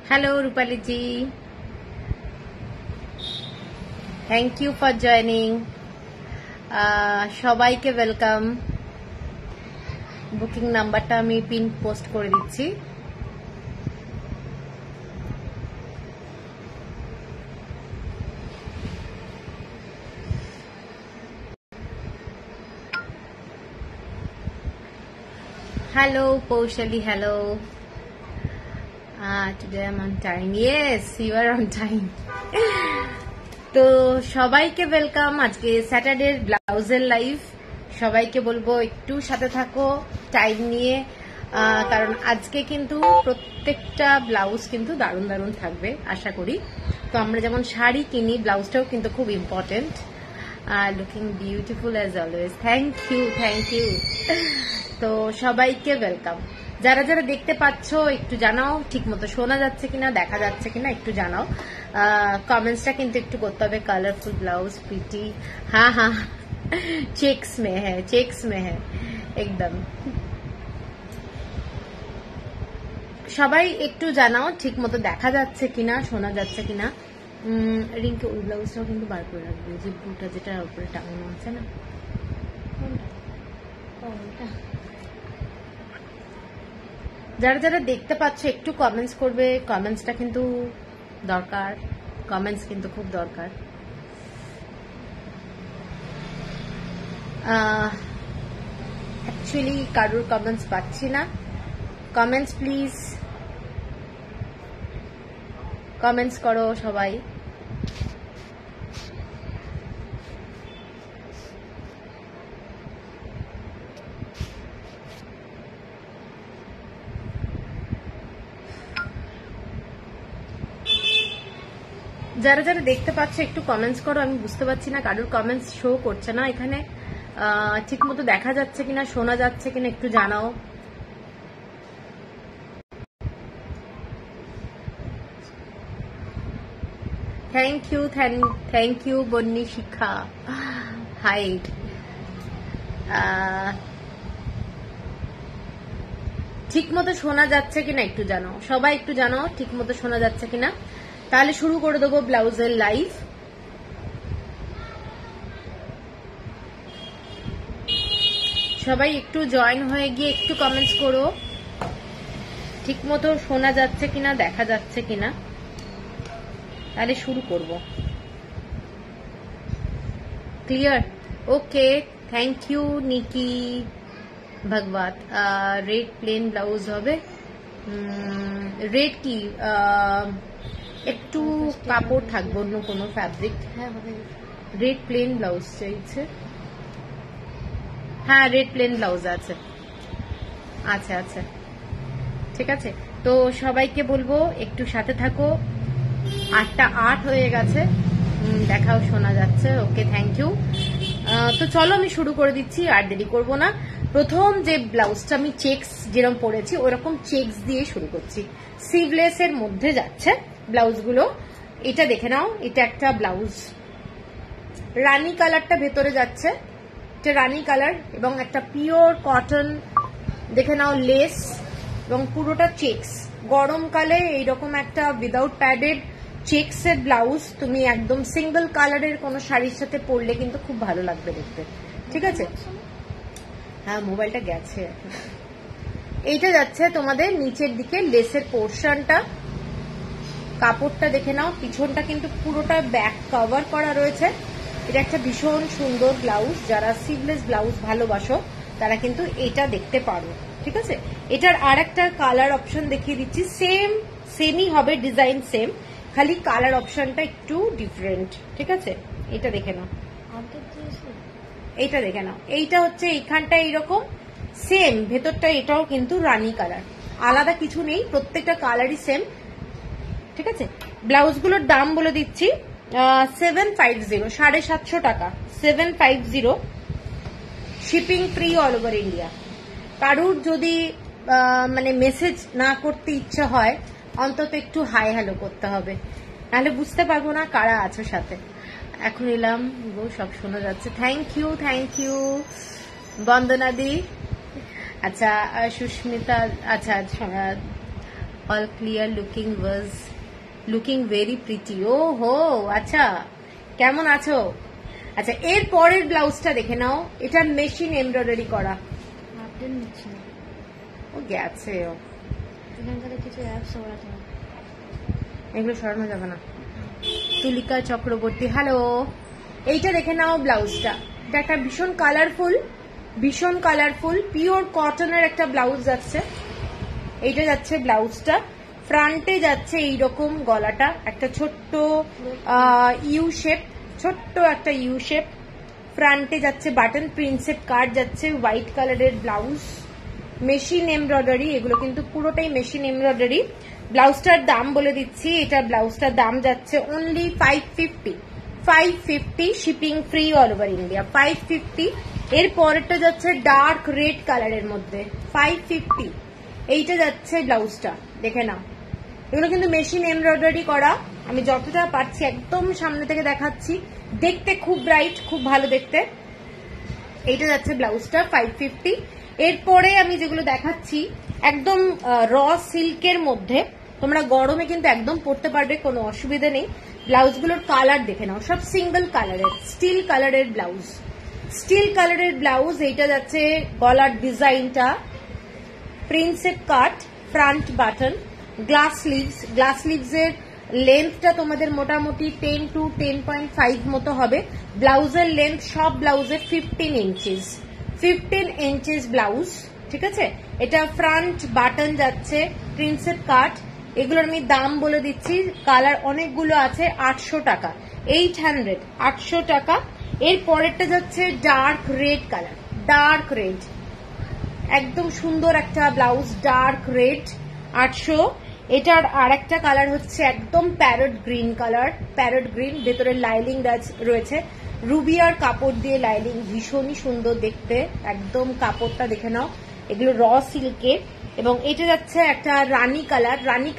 Hello Rupali ji, thank you for joining. সবাইকে welcome. Booking নাম্বারটা আমি পিন পোস্ট করে দিচ্ছি। Hello Paushali, hello. Today I'm on time. Yes, you are on time. তো সবাইকে ওয়েলকাম। আজকে স্যাটারডে ব্লাউজের লাইভ। সবাইকে বলবো একটু সাথে থাকো টাইম নিয়ে, কারণ আজকে কিন্তু প্রত্যেকটা ব্লাউজ কিন্তু দারুণ দারুণ থাকবে আশা করি। তো আমরা যেমন শাড়ি কিনি, ব্লাউজটাও কিন্তু খুব important. Looking beautiful as always. Thank you, thank you. তো সবাইকে ওয়েলকাম। যারা যারা দেখতে পাচ্ছ একটু জানাও, ঠিক মতো শোনা যাচ্ছে কিনা, দেখা যাচ্ছে কিনা একটু জানাও। কমেন্টসটা কিন্তু একটু করতে হবে। Colourful blouse, pretty. হ্যাঁ হ্যাঁ, চেক্স মে হ্যাঁ, চেক্স মে হ্যাঁ, একদম। সবাই একটু জানাও ঠিক মতো দেখা যাচ্ছে কিনা, শোনা যাচ্ছে কিনা। রিঙ্কি ওই ব্লাউজটাও কিন্তু বার করে রাখবে, যে ব্লুটা যেটা উপরে টাঙানো আছে না। যারা যারা দেখতে পাচ্ছ একটু কমেন্টস করবে। কমেন্টসটা কিন্তু দরকার, কমেন্টস কিন্তু খুব দরকার। অ্যাকচুয়ালি কারোর কমেন্টস পাচ্ছি না। কমেন্টস প্লিজ, কমেন্টস করো সবাই। যারা যারা দেখতে পাচ্ছ একটু কমেন্টস করো। আমি বুঝতে পারছি না, কারোর কমেন্টস শো করছে না এখানে। ঠিক মতো দেখা যাচ্ছে কিনা, শোনা যাচ্ছে কিনা একটু জানাও। থ্যাংক ইউ, থ্যাংক ইউ বন্নি শিক্ষা। হাই। ঠিক মতো শোনা যাচ্ছে কিনা একটু জানাও, সবাই একটু জানাও ঠিক মতো শোনা যাচ্ছে কিনা। তাহলে শুরু করে দেবো ব্লাউজের লাইভ। সবাই একটু জয়েন হয়ে গিয়ে একটু কমেন্টস করো, ঠিক মতো শোনা যাচ্ছে কিনা, দেখা যাচ্ছে কিনা। তাহলে শুরু করব। Clear? Okay, thank you Niki Bhagwat. Red plain blouse হবে। রেড কি একটু কাপড় থাকবে, অন্য কোনো ফ্যাব্রিক। রেড প্লেন ব্লাউজ চাইছে। হ্যাঁ, রেড প্লেন ব্লাউজ আছে। আচ্ছা আচ্ছা, ঠিক আছে। তো সবাইকে বলবো একটু সাথে থাকো। 8:08 হয়ে গেছে, দেখাও শোনা যাচ্ছে। ওকে, থ্যাংক ইউ। তো চলো আমি শুরু করে দিচ্ছি, আর দেরি করবো না। প্রথম যে ব্লাউজটা আমি চেক্স যেরকম পরেছি ওরকম চেক্স দিয়ে শুরু করছি। সিভলেস এর মধ্যে যাচ্ছে ব্লাউজগুলো। এটা দেখে নাও, এটা একটা ব্লাউজ। রানী কালারটা ভেতরে যাচ্ছে, এটা রানী কালার, এবং একটা পিওর কটন দেখে নাও লেস, এবং পুরোটা চেক্স। গরমকালে এইরকম একটা উইদাউট প্যাডেড চেক্স এর ব্লাউজ তুমি একদম সিঙ্গেল কালারের কোনো শাড়ির সাথে পরলে কিন্তু খুব ভালো লাগবে দেখতে। ঠিক আছে? হ্যাঁ, মোবাইলটা গেছে। এইটা যাচ্ছে তোমাদের নিচের দিকে লেসের পোর্শনটা। কাপড়টা দেখে নাও, পিছনটা কিন্তু পুরোটা ব্যাক কভার করা রয়েছে। এটা একটা ভীষণ সুন্দর ব্লাউজ। যারা সিভলেস ব্লাউজ ভালোবাসো তারা কিন্তু এটা দেখতে পারো। ঠিক আছে? এটার আর একটা কালার অপশন দেখিয়ে দিচ্ছি। সেমই হবে, ডিজাইন সেম, খালি কালার অপশনটা একটু ডিফারেন্ট। ঠিক আছে? এটা দেখে নাও, এইটা দেখে নাও। এইটা হচ্ছে এইখানটা এইরকম সেম, ভেতরটা এটাও কিন্তু রানী কালার, আলাদা কিছু নেই, প্রত্যেকটা কালারই সেম। ঠিক আছে? ব্লাউজগুলোর দাম বলে দিচ্ছি, 750, 750 টাকা, 750। Shipping free all over India. কারুর যদি মানে মেসেজ না করতে ইচ্ছা হয়, অন্তত একটু হাই হ্যালো করতে হবে, নাহলে বুঝতে পারবো না কারা আছো সাথে। এখন এলাম গো, সব শোনা যাচ্ছে। Thank you, thank you Bandana দি। আচ্ছা সুস্মিতা, আচ্ছা all clear, looking very pretty. ও হো, আচ্ছা কেমন আছো? আচ্ছা, এর পরের ব্লাউজটা দেখে নাও। এটা মেশিন এমব্রয়ডারি করা। ও গেছে, ও কিছু অ্যাপস সরাতে হবে, এগুলো সরানো যাবে না। তুলিকা চক্রবর্তী, হ্যালো। এইটা দেখে নাও ব্লাউজটা। এটা একটা ভীষণ কালারফুল পিওর কটনের একটা ব্লাউজ যাচ্ছে। এইটা যাচ্ছে ব্লাউজটা। ফ্রন্টে যাচ্ছে এইরকম গলাটা, একটা ছোট্ট ইউ শেপ, ছোট্ট একটা ইউ শেপ। ফ্রন্টে যাচ্ছে বাটন, প্রিন্সেপ কাট যাচ্ছে, হোয়াইট কালারের ব্লাউজ, মেশিন এমব্রয়ডারি। এগুলো কিন্তু পুরোটাই মেশিন এমব্রয়ডারি। ব্লাউজটার দাম বলে দিচ্ছি। এটা ব্লাউজটার দাম যাচ্ছে only 550, shipping free all over India, 550। এর পরেরটা যাচ্ছে ডার্ক রেড কালারের মধ্যে, 550। এইটা যাচ্ছে ব্লাউজটা, দেখে নাও। এগুলো কিন্তু মেশিন এমব্রয়ডারি করা। আমি যতটা পারছি একদম সামনে থেকে দেখাচ্ছি। দেখতে খুব ব্রাইট, খুব ভালো দেখতে। এইটা যাচ্ছে ব্লাউজটা 550। এরপরে আমি যেগুলো দেখাচ্ছি একদম র সিল্কের মধ্যে, তোমরা গরমে কিন্তু একদম পরতে পারবে, কোনো অসুবিধা নেই। ব্লাউজগুলোর কালার দেখে নাও, সব সিঙ্গেল কালারের, স্টিল কালারের ব্লাউজ। এইটা যাচ্ছে গলার ডিজাইনটা প্রিন্সেপ কাট, ফ্রন্ট বাটন, গ্লাস স্লিভস এর লেন্থটা তোমাদের মোটামুটি 10 to 10.5 মতো হবে। ব্লাউজের লেন্থ সব ব্লাউজের 15 ইঞ্চিস ব্লাউজ, ঠিক আছে। এটা ফ্রন্ট বাটন যাচ্ছে প্রিন্সেপ কাট। এগুলোর আমি দাম বলে দিচ্ছি, কালার অনেকগুলো আছে। 800 টাকা, 800 টাকা। এর পরেরটা যাচ্ছে dark red colour, dark red, একদম সুন্দর একটা ব্লাউজ, ডার্ক রেড, 800। এটার আর একটা কালার হচ্ছে একদম parrot green colour, parrot green, ভেতরে লাইলিং রয়েছে, রুবিয়ার কাপড় দিয়ে লাইলিং, ভীষণই সুন্দর দেখতে। একদম কাপড়টা দেখে নাও, এগুলো র সিল্কের। এবং এটা যাচ্ছে একটা রানী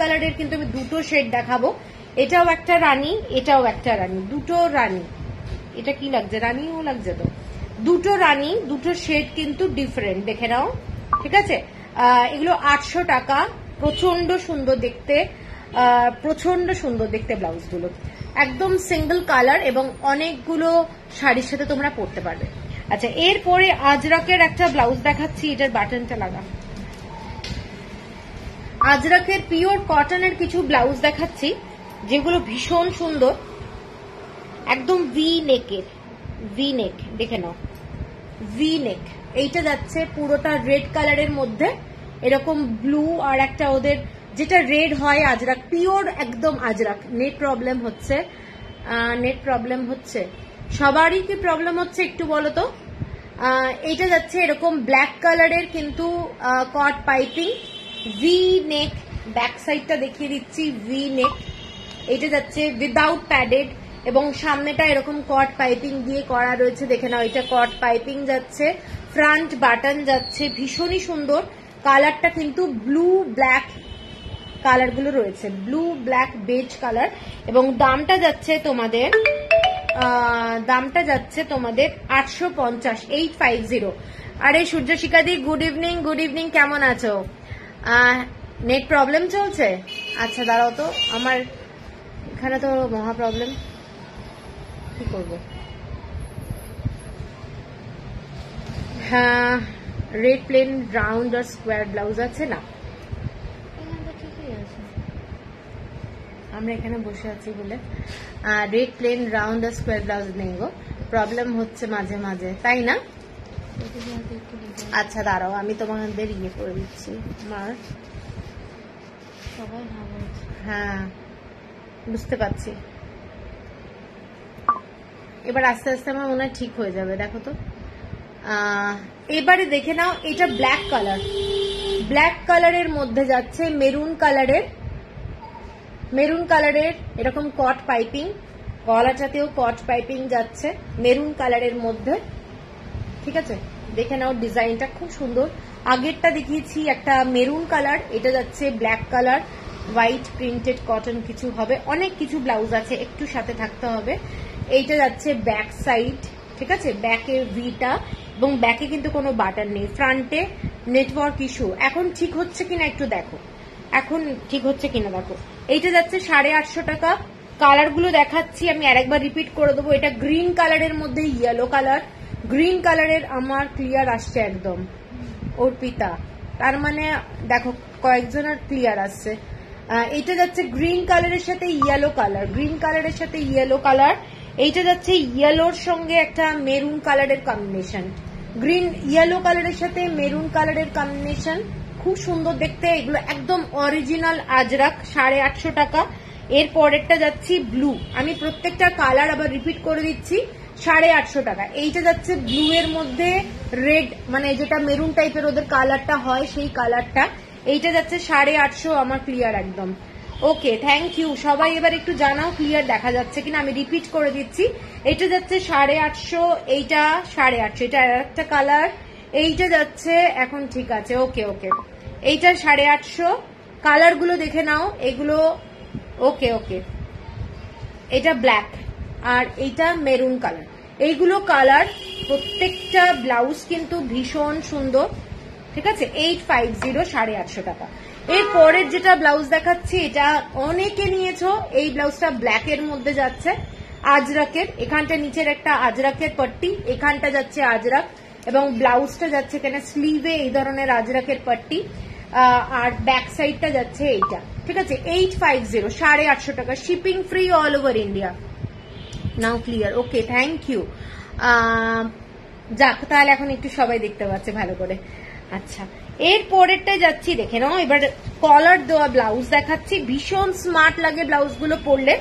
কালারের কিন্তু আমি দুটো শেড দেখাবো। এটাও একটা রানী, এটাও একটা রানী, দুটো রানী। এটা কি লাগছে, রানীও লাগছে তো। দুটো রানী, দুটো শেড কিন্তু ডিফারেন্ট, দেখে নাও, ঠিক আছে। এগুলো 800 টাকা। প্রচন্ড সুন্দর দেখতে ব্লাউজগুলো, একদম সিঙ্গেল কালার এবং অনেকগুলো শাড়ির সাথে তোমরা পরতে পারবে। আচ্ছা, এরপরে আজরাকের একটা ব্লাউজ দেখাচ্ছি। এটার বাটনটা লাগা। আজরাকের পিওর কটনের কিছু ব্লাউজ দেখাচ্ছি, যেগুলো ভীষণ সুন্দর, একদম ভি নেক, দেখে নাও, ভি নেক। এইটা যাচ্ছে পুরোটা রেড কালারের মধ্যে, এরকম ব্লু আর একটা ওদের যেটা রেড হয় আজরাক, পিওর একদম আজরাক। নেট প্রবলেম হচ্ছে, সবারই কি প্রবলেম হচ্ছে একটু বলো তো। এইটা যাচ্ছে এরকম ব্ল্যাক কালারের কিন্তু কট পাইপিং, ভি নেক, ব্যাক সাইডটা দেখিয়ে দিচ্ছি, ভি নেক। এটা যাচ্ছে উইদাউট প্যাডেড এবং সামনেটা এরকম কট পাইপিং দিয়ে করা রয়েছে, দেখে নাও। এটা কট পাইপিং যাচ্ছে, ফ্রন্ট বাটন যাচ্ছে, ভীষণই সুন্দর। কালারটা কিন্তু ব্লু ব্ল্যাক কালারগুলো রয়েছে, ব্লু ব্ল্যাক বেজ কালার। এবং দামটা যাচ্ছে তোমাদের 850, 850। আরে সূর্যশিখাদি, গুড ইভিনিং, কেমন আছো? নেট প্রবলেম চলছে? আচ্ছা দাঁড়াও তো, আমার এখানে তো মহা প্রবলেম, কি করবো। হ্যাঁ, রেড প্লেন রাউন্ড আর স্কোয়ার ব্লাউজ আছে না, আমরা এখানে বসে আছি বলে। রেড প্লেন রাউন্ড আর স্কোয়ার ব্লাউজ নেই গো, প্রবলেম হচ্ছে মাঝে মাঝে, তাই না? আচ্ছা দাঁড়াও, আমি তোমাদের ইয়ে করে দিচ্ছি। আমার হ্যাঁ বুঝতে পারছি, এবার আস্তে আস্তে আমার মনে হয় ঠিক হয়ে যাবে। দেখো তো, এবারে দেখে নাও। এটা ব্ল্যাক কালারের মধ্যে যাচ্ছে মেরুন কালারের এরকম কট পাইপিং, গলাটাতেও কট পাইপিং যাচ্ছে মেরুন কালারের মধ্যে, ঠিক আছে। দেখে নাও, ডিজাইনটা খুব সুন্দর। আগেরটা দেখিয়েছি একটা মেরুন কালার, এটা যাচ্ছে black colour, white printed cotton কিছু হবে, অনেক কিছু ব্লাউজ আছে, একটু সাথে থাকতে হবে। এইটা যাচ্ছে ব্যাক সাইড, ঠিক আছে, ব্যাকে ভিটা এবং ব্যাকে কিন্তু কোনো বাটন নেই, ফ্রন্টে নেটওয়ার্ক ইস্যু। এখন ঠিক হচ্ছে কিনা একটু দেখো, এখন ঠিক হচ্ছে কিনা দেখো। এইটা যাচ্ছে 850 টাকা। কালার গুলো দেখাচ্ছি আমি, আরেকবার রিপিট করে দেবো। এটা গ্রিন কালারের মধ্যে ইয়েলো কালার, গ্রিন কালারের আমার ক্লিয়ার আসছে একদম অর্পিতা, তার মানে দেখো কয়েকজনের ক্লিয়ার আসছে। এইটা যাচ্ছে গ্রিন কালারের সাথে ইয়েলো কালার, গ্রিন কালারের সাথে ইয়েলো কালার। এইটা যাচ্ছে ইয়েলোর সঙ্গে একটা মেরুন কালারের কম্বিনেশন, গ্রিন ইয়েলো কালারের সাথে মেরুন কালারের কম্বিনেশন, খুব সুন্দর দেখতে। এগুলো একদম অরিজিনাল আজরাক, 850 টাকা। এর পরেরটা যাচ্ছি ব্লু, আমি প্রত্যেকটা কালার আবার রিপিট করে দিচ্ছি, 850 টাকা। এইটা যাচ্ছে ব্লু এর মধ্যে রেড, মানে যেটা মেরুন টাইপের ওদের কালারটা হয় সেই কালারটা। এইটা যাচ্ছে 850, আমার ক্লিয়ার একদম। ওকে, থ্যাংক ইউ সবাই। এবার একটু জানাও ক্লিয়ার দেখা যাচ্ছে কিনা, আমি রিপিট করে দিচ্ছি। এটা যাচ্ছে 850, এইটা 850, এটা আর একটা কালার। এইটা যাচ্ছে এখন ঠিক আছে, ওকে ওকে, এইটা 850। কালার গুলো দেখে নাও এগুলো, ওকে ওকে। এটা ব্ল্যাক আর এইটা মেরুন কালার, এইগুলো কালার। প্রত্যেকটা ব্লাউজ কিন্তু ভীষণ সুন্দর, ঠিক আছে। 850, 850 টাকা। এর পরের যেটা ব্লাউজ দেখাচ্ছি এটা অনেকে নিয়েছো, এই ব্লাউজটা ব্ল্যাক এর মধ্যে যাচ্ছে আজরাকের, এখানটা নিচের একটা আজরাকের পট্টি, এখানটা যাচ্ছে আজরাক এবং ব্লাউজটা যাচ্ছে এখানে স্লিভে এই ধরনের আজরাকের পট্টি, আর ব্যাক সাইডটা যাচ্ছে এইটা, ঠিক আছে। 850, 850 টাকা, shipping free all over India. Now clear, okay, thank you. যাক, তাহলে এখন একটু সবাই দেখতে পাচ্ছে ভালো করে। আচ্ছা, এর পরেরটা যাচ্ছি, দেখে নাও। এবার কলার দেওয়া ব্লাউজ দেখাচ্ছি, ভীষণ স্মার্ট লাগে ব্লাউজগুলো পরলে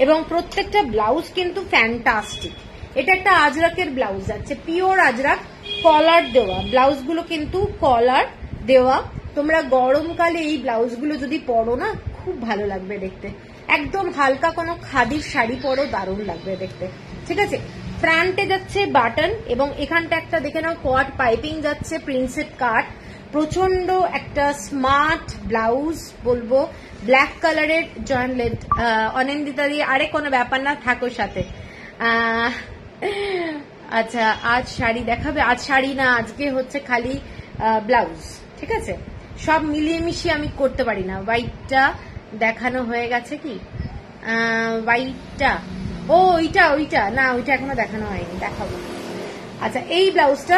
এবং প্রত্যেকটা ব্লাউজ কিন্তু ফ্যান্টাস্টিক। এটা একটা আজরাকের ব্লাউজ যাচ্ছে, পিওর আজরাক, কলার দেওয়া ব্লাউজগুলো কিন্তু কলার দেওয়া। তোমরা গরমকালে এই ব্লাউজগুলো যদি পরো না, খুব ভালো লাগবে দেখতে। একদম হালকা কোনো খাদির শাড়ি পরো, দারুণ লাগবে দেখতে, ঠিক আছে। ফ্রন্টে যাচ্ছে বাটন এবং এখানটা একটা দেখে নাও কোয়াড পাইপিং যাচ্ছে, প্রিন্সেপ কাট, প্রচন্ড একটা স্মার্ট ব্লাউজ বলবো, ব্ল্যাক কালারের জয়েন্ট লেড। অনিন্দিতা দিয়ে আরে কোনো ব্যাপার না, থাকো সাথে। আচ্ছা, আজ শাড়ি দেখাবে? আজ শাড়ি না, আজকে হচ্ছে খালি ব্লাউজ, ঠিক আছে। সব মিলিয়ে মিশিয়ে আমি করতে পারি না। হোয়াইটটা দেখানো হয়ে গেছে কি? হোয়াইটটা, ও ওইটা ওইটা না, ওইটা এখনো দেখানো হয়নি, দেখাবো। আচ্ছা, এই ব্লাউজটা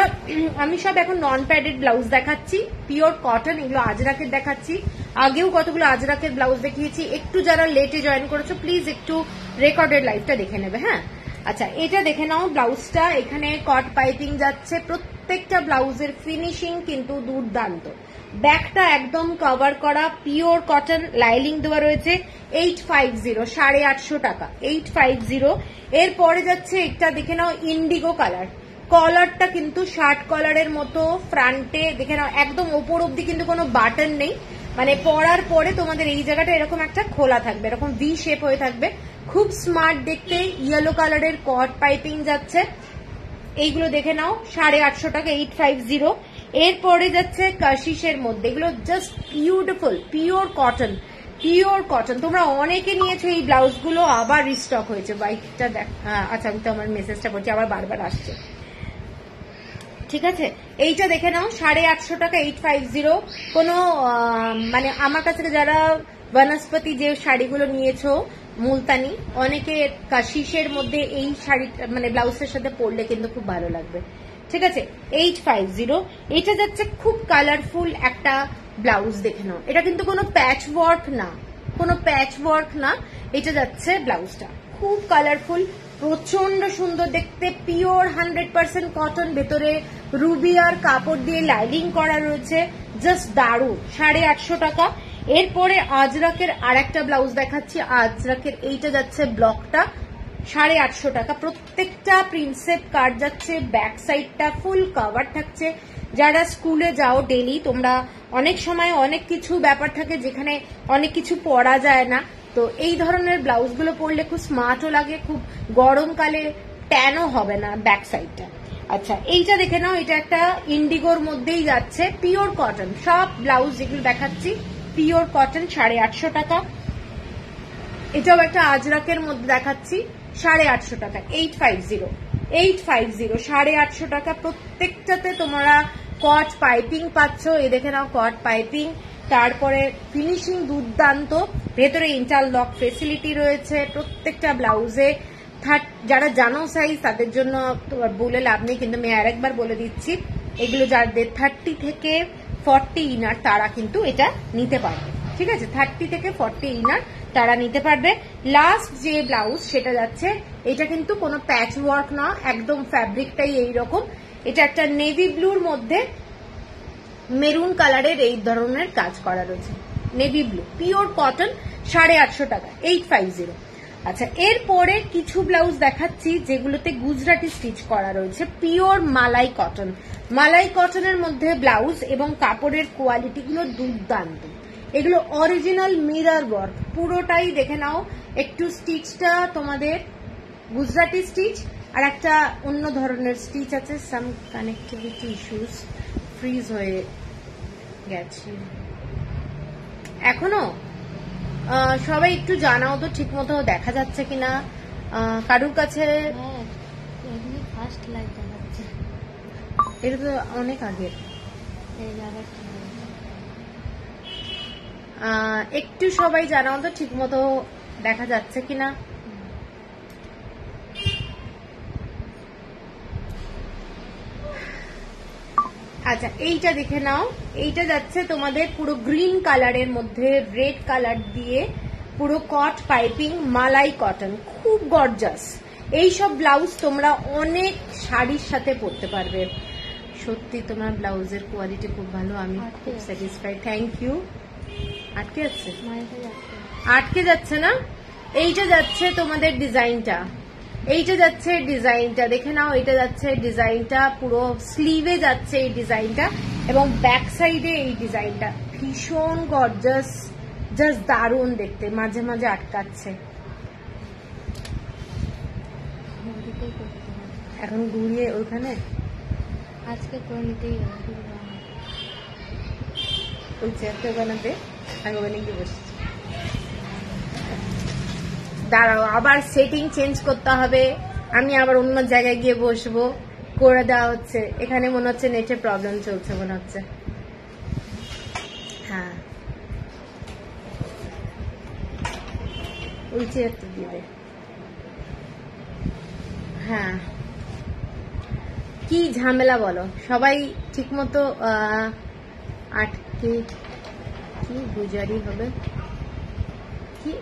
আমি সব এখন নন প্যাডেড ব্লাউজ দেখাচ্ছি, পিওর কটন, এগুলো আজরাকের দেখাচ্ছি। আগেও কতগুলো আজরাকের ব্লাউজ দেখিয়েছি, একটু যারা লেটে জয়েন করেছো প্লিজ একটু রেকর্ডেড লাইভটা দেখে নেবে, হ্যাঁ। আচ্ছা, এটা দেখে নাও ব্লাউজটা, এখানে কট পাইপিং যাচ্ছে, প্রত্যেকটা ব্লাউজের ফিনিশিং কিন্তু দুর্দান্ত। ব্যাকটা একদম কভার করা, পিওর কটন, লাইলিং দেওয়া রয়েছে। 850, 850 টাকা, 850। এরপরে যাচ্ছে একটা দেখে নাও ইন্ডিগো কালার, কলারটা কিন্তু শার্ট কলারের মতো, ফ্রন্টে দেখে নাও একদম ওপর অব্দি কিন্তু কোনো বাটন নেই, মানে পরার পরে তোমাদের এই জায়গাটা এরকম একটা খোলা থাকবে, এরকম ভি শেপ হয়ে থাকবে, খুব স্মার্ট দেখতে। ইয়েলো কালারের কট পাইপিং যাচ্ছে, এইগুলো দেখে নাও 850 টাকা, 850। এরপরে যাচ্ছে কাশিসের মধ্যে, এগুলো just beautiful, pure cotton, pure cotton. তোমরা অনেকে নিয়েছো এই ব্লাউজগুলো, আবার রিস্টক হয়েছে। বাইকটা দেখ, আচ্ছা আমি তো আমার মেসেজটা পড়ছি, আবার বারবার আসছে, ঠিক আছে। এইটা দেখে নাও 850 টাকা, 850। কোনো মানে আমার কাছে যারা বনস্পতি যে শাড়িগুলো নিয়েছো মুলতানি, অনেকে কাশিসের মধ্যে এই শাড়ি মানে ব্লাউজের সাথে পরলে কিন্তু খুব ভালো লাগবে, ঠিক আছে। 850। এটা যাচ্ছে খুব কালারফুল একটা ব্লাউজ, দেখে নাও। এটা কিন্তু কোনো প্যাচ ওয়ার্ক না, কোনো প্যাচ ওয়ার্ক না, এটা যাচ্ছে ব্লাউজটা খুব কালারফুল, প্রচন্ড সুন্দর দেখতে, পিওর 100% কটন, ভেতরে রুবি আর কাপড় দিয়ে লাইনিং করা রয়েছে, জাস্ট দারুণ। 850 টাকা। এরপরে আজরাকের আর একটা ব্লাউজ দেখাচ্ছি, আজরাকের এইটা যাচ্ছে ব্লকটা, 850 টাকা। প্রত্যেকটা প্রিন্সেপ কাট যাচ্ছে, ব্যাক সাইডটা ফুল কভার থাকছে। যারা স্কুলে যাও ডেলি, তোমরা অনেক সময় অনেক কিছু ব্যাপার থাকে যেখানে অনেক কিছু পরা যায় না, তো এই ধরনের ব্লাউজগুলো পরলে খুব স্মার্টও লাগে, খুব গরমকালে ট্যানও হবে না ব্যাক সাইডটা। আচ্ছা, এইটা দেখে নাও, এটা একটা ইন্ডিগোর মধ্যেই যাচ্ছে, পিওর কটন। সব ব্লাউজ যেগুলো দেখাচ্ছি পিওর কটন, 850 টাকা। এটাও একটা আজরাকের মধ্যে দেখাচ্ছি, 850 টাকা, 850, 850, 850 টাকা। প্রত্যেকটাতে তোমরা কট পাইপিং পাচ্ছ, এই দেখে নাও কট পাইপিং, তারপরে ফিনিশিং দুর্দান্ত, ভেতরে ইন্টারলক ফেসিলিটি রয়েছে প্রত্যেকটা ব্লাউজে। যারা জানো সাইজ তাদের জন্য বলে লাভ নেই, কিন্তু আমি আরেকবার বলে দিচ্ছি, এগুলো যাদের 30 থেকে 40 ইনার তারা কিন্তু এটা নিতে পারবে। ঠিক আছে, 30 থেকে 40 ইনার তারা নিতে পারবে। লাস্ট যে ব্লাউজ সেটা যাচ্ছে, এটা কিন্তু কোনো প্যাচ ওয়ার্ক না, একদম ফ্যাব্রিকটাই এইরকম। এটা একটা নেভি ব্লুর মধ্যে মেরুন কালারের এই ধরনের কাজ করা রয়েছে, নেভি ব্লু, পিওর কটন, 850 টাকা, 850। আচ্ছা, এরপরে কিছু ব্লাউজ দেখাচ্ছি যেগুলোতে গুজরাটি স্টিচ করা রয়েছে, পিওর মালাই কটন। মালাই কটনের মধ্যে ব্লাউজ এবং কাপড়ের কোয়ালিটিগুলো দুর্দান্ত। এগুলো অরিজিনাল মিরর ওয়ার্ক, পুরোটাই দেখে নাও। একটু স্টিচটা তোমাদের গুজরাটি স্টিচ, আর একটা অন্য ধরনের স্টিচ আছে, সাম কানেক্টিভিটি ইস্যুস, ফ্রিজ হয়ে গেছে এখনো। সবাই একটু জানাও তো ঠিক মতো দেখা যাচ্ছে কিনা কারুর কাছে। ফার্স্ট লাইভ দেখাচ্ছে, এটা তো অনেক আগের। একটু সবাই জানাও তো ঠিক মতো দেখা যাচ্ছে কিনা। আচ্ছা, এইটা দেখে নাও। এইটা যাচ্ছে তোমাদের পুরো গ্রিন কালারের মধ্যে রেড কালার দিয়ে, পুরো কট পাইপিং, মালাই কটন, খুব গর্জাস। এইসব ব্লাউজ তোমরা অনেক শাড়ির সাথে পরতে পারবে। সত্যি তোমার ব্লাউজের কোয়ালিটি খুব ভালো, আমি খুব স্যাটিসফাইড। Thank you. আটকে যাচ্ছে, আটকে যাচ্ছে না। এইটা যাচ্ছে তোমাদের ডিজাইনটা, এইটা যাচ্ছে ডিজাইনটা দেখে নাও। এটা যাচ্ছে ডিজাইনটা, পুরো স্লিভে যাচ্ছে এই ডিজাইনটা, এবং ব্যাক সাইডে এই ডিজাইনটা ভীষণ গর্জাস, জাস্ট দারুণ দেখতে। মাঝে মাঝে আটকাচ্ছে, এখন ঘুরিয়ে ওইখানে আজকে করে নিতেই হবে। ওই চেয়ারটা বানাবে, আমি ওখানে গিয়ে বসছি। দাঁড়াও, আবার সেটিং চেঞ্জ করতে হবে, আমি আবার অন্য জায়গায় গিয়ে বসবো। করে দেওয়া হচ্ছে, এখানে মনে হচ্ছে নেটের প্রবলেম চলছে মনে হচ্ছে। হ্যাঁ, ওই চেয়ারটা দিয়ে দে। হ্যাঁ, কি ঝামেলা বলো, সবাই ঠিক মতো আটকে। কি গুজারি হবে, কি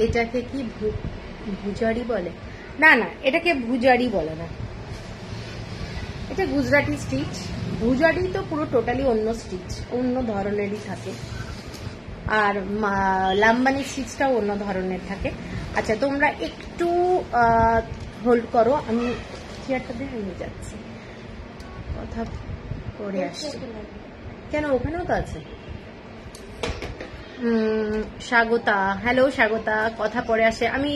এটাকে কি ভুজারি বলে? না না, এটাকে ভুজারি বলে না, এটা গুজরাটি স্টিচ। ভুজারি তো পুরো টোটালি অন্য স্টিচ, অন্য ধরনেরই থাকে, আর লাম্বানি স্টিচটাও অন্য ধরনের থাকে। আচ্ছা, তোমরা একটু হোল্ড করো, আমি চেয়ারটা দিয়ে নিয়ে যাচ্ছি, কথা পরে আসছি। কেন, ওখানেও তো আছে। স্বাগতা, হ্যালো স্বাগতা, কথা পরে আসে। আমি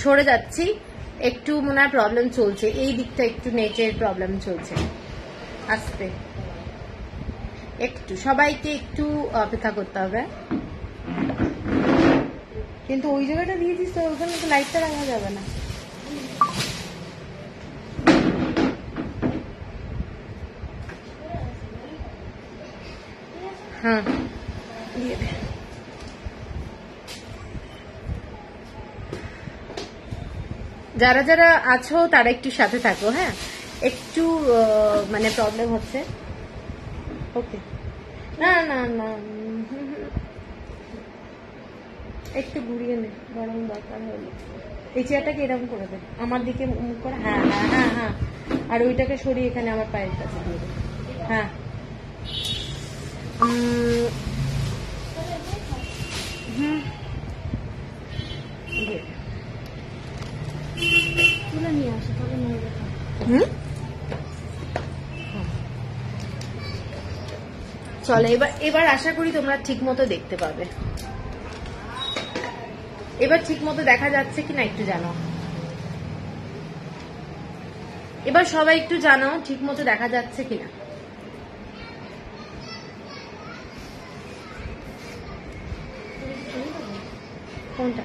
সরে যাচ্ছি, একটু মনে হয় প্রবলেম চলছে এই দিকটা, একটু নেটের প্রবলেম চলছে। আসতে একটু সবাইকে একটু অপেক্ষা করতে হবে, কিন্তু ওই জায়গাটা দিয়েছিস তো, ওখানে তো লাইটটা রাখা যাবে না। হ্যাঁ, দিয়ে দে। যারা যারা আছো তারা একটু সাথে থাকো, হ্যাঁ, একটু মানে প্রবলেম হচ্ছে। ওকে, না না না, একটু ঘুরিয়ে নে, বরং দরকার হলে এই চেয়ারটাকে এরকম করে দে, আমার দিকে মুখ করে। হ্যাঁ হ্যাঁ হ্যাঁ হ্যাঁ, আর ওইটাকে সরিয়ে এখানে আমার পায়ের কাছে দিয়ে দে। হ্যাঁ, তুলে নিয়ে আসো, তাহলে মনে রাখো। চলো, এবার আশা করি তোমরা ঠিক মতো দেখতে পাবে। এবার ঠিক মতো দেখা যাচ্ছে কিনা একটু জানাও। এবার সবাই একটু জানাও ঠিক মতো দেখা যাচ্ছে কিনা। কোনটা?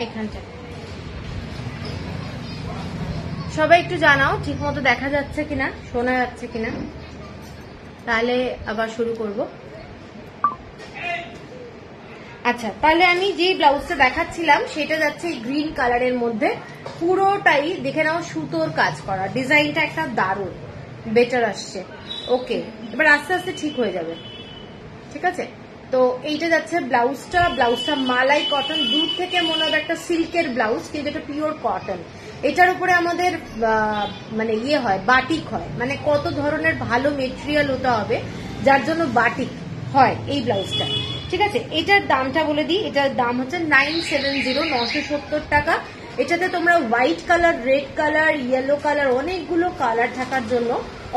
এখানটা সবাই একটু জানাও ঠিক মতো দেখা যাচ্ছে কিনা, শোনা যাচ্ছে কিনা, তাহলে আবার শুরু করব। আচ্ছা, তাহলে আমি যে ব্লাউজটা দেখাচ্ছিলাম সেটা যাচ্ছে গ্রিন কালারের মধ্যে, পুরোটাই দেখে নাও সুতোর কাজ করা। ডিজাইনটা একটা দারুণ বেটার আসছে। ওকে, এবার আস্তে আস্তে ঠিক হয়ে যাবে, ঠিক আছে। তো এইটা যাচ্ছে ব্লাউজটা মালাই কটন, দূর থেকে মনে হবে একটা সিল্কের ব্লাউজ, কিন্তু এটা পিওর কটন। এটার উপরে আমাদের মানে ইয়ে হয়, বাটিক হয়, মানে কত ধরনের ভালো মেটেরিয়াল হতে হবে যার জন্য বাটিক হয় এই ব্লাউজটা, ঠিক আছে। এটার দামটা বলে দিই, এটার দাম হচ্ছে 970, 970 টাকা। এটাতে তোমরা white colour, red colour, yellow colour, অনেকগুলো কালার থাকার জন্য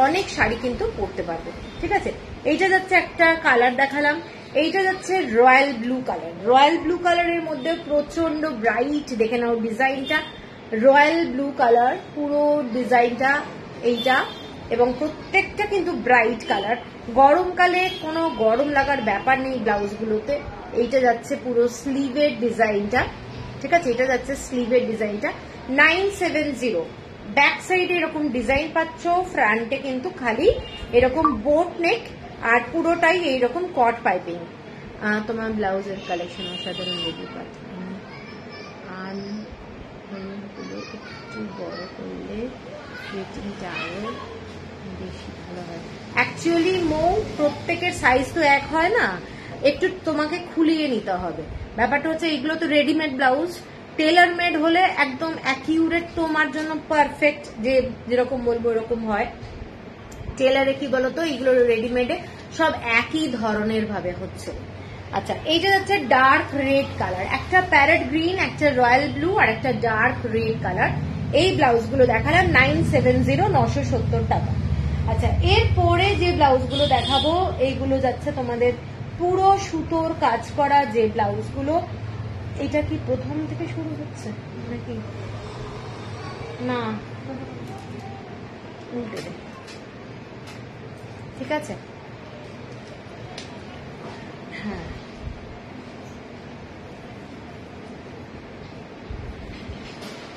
অনেক শাড়ি কিন্তু পরতে পারবে, ঠিক আছে। এইটা যাচ্ছে একটা কালার দেখালাম, এইটা যাচ্ছে royal blue colour. Royal blue কালারের মধ্যে প্রচন্ড ব্রাইট, দেখে নাও ডিজাইনটা, রয়্যাল ব্লু কালার পুরো ডিজাইনটা এইটা, এবং প্রত্যেকটা কিন্তু ব্রাইট কালার। গরমকালে কোনো গরম লাগার ব্যাপার নেই ব্লাউজগুলোতে। এইটা যাচ্ছে পুরো স্লিভের ডিজাইনটা, ঠিক আছে। এটা যাচ্ছে স্লিভের ডিজাইনটা 970। ব্যাক সাইডে এরকম ডিজাইন পাচ্ছ, ফ্রন্টে কিন্তু খালি এরকম বোট নেক, আর পুরোটাই এইরকম কট পাইপিং। তোমার ব্লাউজের কালেকশন অসাধারণ রেডি পাচ্ছ, একটু বড় করলে ফিটিংটা আরো বেশি ভালো হয়। অ্যাকচুয়ালি মৌ প্রত্যেকের সাইজ তো এক হয় না, একটু তোমাকে খুলিয়ে নিতে হবে। ব্যাপারটা হচ্ছে এগুলো তো রেডিমেড ব্লাউজ, টেলার মেড হলে একদম অ্যাকিউরেট তোমার জন্য পারফেক্ট, যে যেরকম বলবো এরকম হয়। টেলারে কি বলতো, এগুলো রেডিমেডে সব একই ধরনের ভাবে হচ্ছে। আচ্ছা, এইটা যাচ্ছে ডার্ক রেড কালার, একটা প্যারেট গ্রিন, একটা রয়্যাল ব্লু, আর একটা ডার্ক রেড কালার। এই ব্লাউজগুলো দেখালাম 970, 970 টাকা। আচ্ছা, এরপরে যে ব্লাউজগুলো দেখাবো এইগুলো যাচ্ছে তোমাদের পুরো সুতোর কাজ করা যে ব্লাউজগুলো। এটা কি প্রথম থেকে শুরু হচ্ছে নাকি না? ঠিক আছে, হ্যাঁ।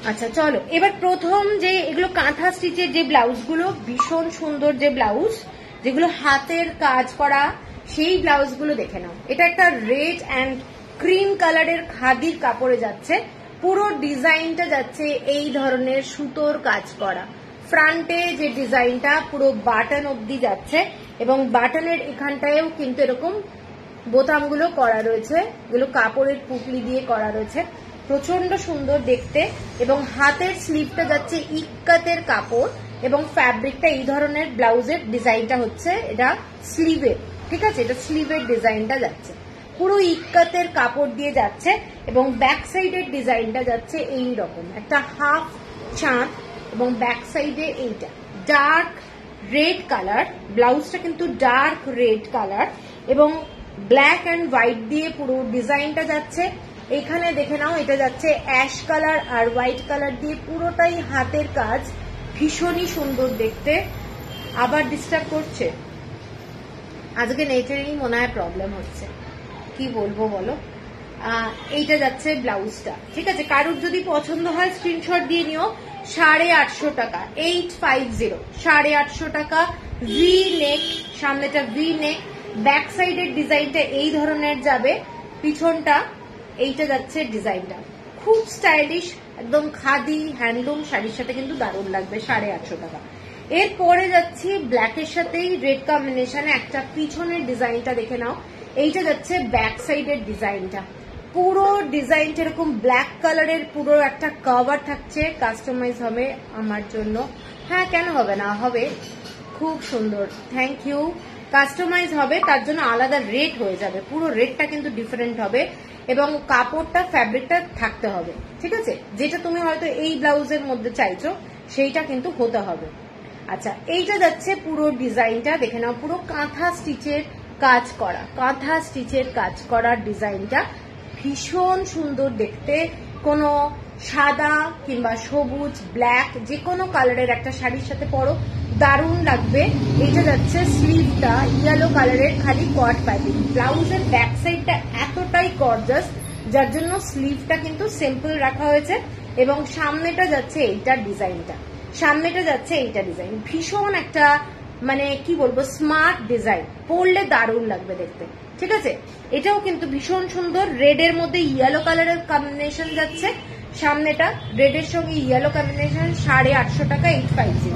আচ্ছা চলো, এবার প্রথম যে এগুলো কাঁথা স্টিচের যে ব্লাউজগুলো, ভীষণ সুন্দর যে ব্লাউজ, যেগুলো হাতের কাজ করা, সেই ব্লাউজগুলো দেখে নাও। এটা একটা রেড অ্যান্ড ক্রিম কালারের খাদির কাপড়ে যাচ্ছে, পুরো ডিজাইনটা যাচ্ছে এই ধরনের সুতোর কাজ করা। ফ্রন্টে যে ডিজাইনটা পুরো বাটন অবধি যাচ্ছে, এবং বাটনের এখানটায়ও কিন্তু এরকম বোতামগুলো করা রয়েছে, এগুলো কাপড়ের পুটলি দিয়ে করা রয়েছে, প্রচন্ড সুন্দর দেখতে। এবং হাতের স্লিভটা যাচ্ছে ইক্কাতের কাপড়, এবং ফ্যাব্রিকটা এই ধরনের ব্লাউজের ডিজাইনটা হচ্ছে এটা স্লিভের, ঠিক আছে। এটা স্লিভের ডিজাইনটা যাচ্ছে পুরো ইক্কাতের কাপড় দিয়ে যাচ্ছে, এবং ব্যাক সাইডের ডিজাইনটা যাচ্ছে এই রকম একটা হাফ চাঁদ, এবং ব্যাক সাইডে এইটা ডার্ক রেড কালার। ব্লাউজটা কিন্তু ডার্ক রেড কালার, এবং ব্ল্যাক অ্যান্ড হোয়াইট দিয়ে পুরো ডিজাইনটা যাচ্ছে। এখানে দেখে নাও, এটা যাচ্ছে অ্যাশ কালার আর হোয়াইট কালার দিয়ে পুরোটাই হাতের কাজ, ভীষণই সুন্দর দেখতে। আবার ডিস্টার্ব করছে আজকে, নেটেরই মনে হয় প্রবলেম হচ্ছে, কি বলবো বলো। এইটা যাচ্ছে ব্লাউজটা, ঠিক আছে। কারোর যদি পছন্দ হয় স্ক্রিনশট দিয়ে নিও। 850 টাকা, 850, 850 টাকা। ভি নেক, সামনেটা ভি নেক, ব্যাক সাইডের ডিজাইনটা এই ধরনের যাবে, পিছনটা এইটা যাচ্ছে ডিজাইনটা খুব স্টাইলিশ, একদম খাদি হ্যান্ডলুম শাড়ির সাথে কিন্তু দারুণ লাগবে। 850 টাকা। এরপরে যাচ্ছি ব্ল্যাকের সাথেই রেড কম্বিনেশনে একটা পিছনের ডিজাইনটা দেখে নাও। এইটা যাচ্ছে ব্যাক সাইডের ডিজাইনটা, পুরো ডিজাইনটা এরকম ব্ল্যাক কালারের, পুরো একটা কভার থাকছে, কাস্টমাইজ হবে আমার জন্য। হ্যাঁ, কেন হবে না, হবে, খুব সুন্দর, থ্যাংক ইউ। কাস্টমাইজ হবে, তার জন্য আলাদা রেট হয়ে যাবে, পুরো রেটটা কিন্তু ডিফারেন্ট হবে, এবং কাপড়টা ফ্যাব্রিকটা থাকতে হবে, ঠিক আছে। যেটা তুমি হয়তো এই ব্লাউজের মধ্যে চাইছো সেইটা কিন্তু হতে হবে। আচ্ছা, এইটা যাচ্ছে পুরো ডিজাইনটা দেখে নাও, পুরো কাঁথা স্টিচের কাজ করা, কাঁথা স্টিচের কাজ করার ডিজাইনটা ভীষণ সুন্দর দেখতে। কোনো সাদা কিংবা সবুজ, ব্ল্যাক, যে কোনো কালারের একটা শাড়ির সাথে পরো, দারুণ লাগবে। এটা যাচ্ছে স্লিভটা ইয়েলো কালারের, খালি কট পাইপিং। ব্লাউজের ব্যাক সাইডটা এতটাই গর্জাস, যার জন্য স্লিভটা কিন্তু সিম্পল রাখা হয়েছে, এবং সামনেটা যাচ্ছে এইটার ডিজাইনটা, সামনেটা যাচ্ছে এইটা ডিজাইন, ভীষণ একটা মানে কি বলবো স্মার্ট ডিজাইন, পরলে দারুণ লাগবে দেখতে। ঠিক আছে, এটাও কিন্তু ভীষণ সুন্দর, রেড এর মধ্যে ইয়েলো কালারের কম্বিনেশন যাচ্ছে, সামনেটা রেড এর সঙ্গে ইয়েলো কম্বিনেশন, 850 টাকা, 850।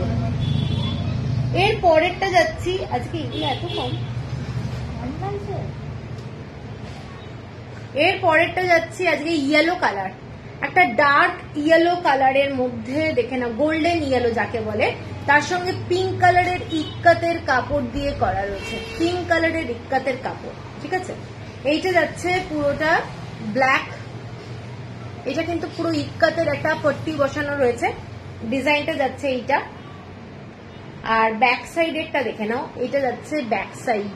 এর পরেরটা যাচ্ছি, আজকে এগুলো এত কম। এর পরেরটা যাচ্ছি আজকে ইয়েলো কালার, একটা ডার্ক ইয়েলো কালারের মধ্যে দেখে না, গোল্ডেন ইয়েলো যাকে বলে, তার সঙ্গে পিঙ্ক কালারের ইক্কাতের কাপড় দিয়ে করা রয়েছে, পিঙ্ক কালারের ইক্কাতের কাপড়। ঠিক আছে, এইটা যাচ্ছে পুরোটা ব্ল্যাক, এটা কিন্তু পুরো ইক্কাতের একটা পট্টি বসানো রয়েছে, ডিজাইনটা যাচ্ছে এইটা। আর ব্যাক সাইডেরটা দেখে নাও, এটা যাচ্ছে ব্যাক সাইড,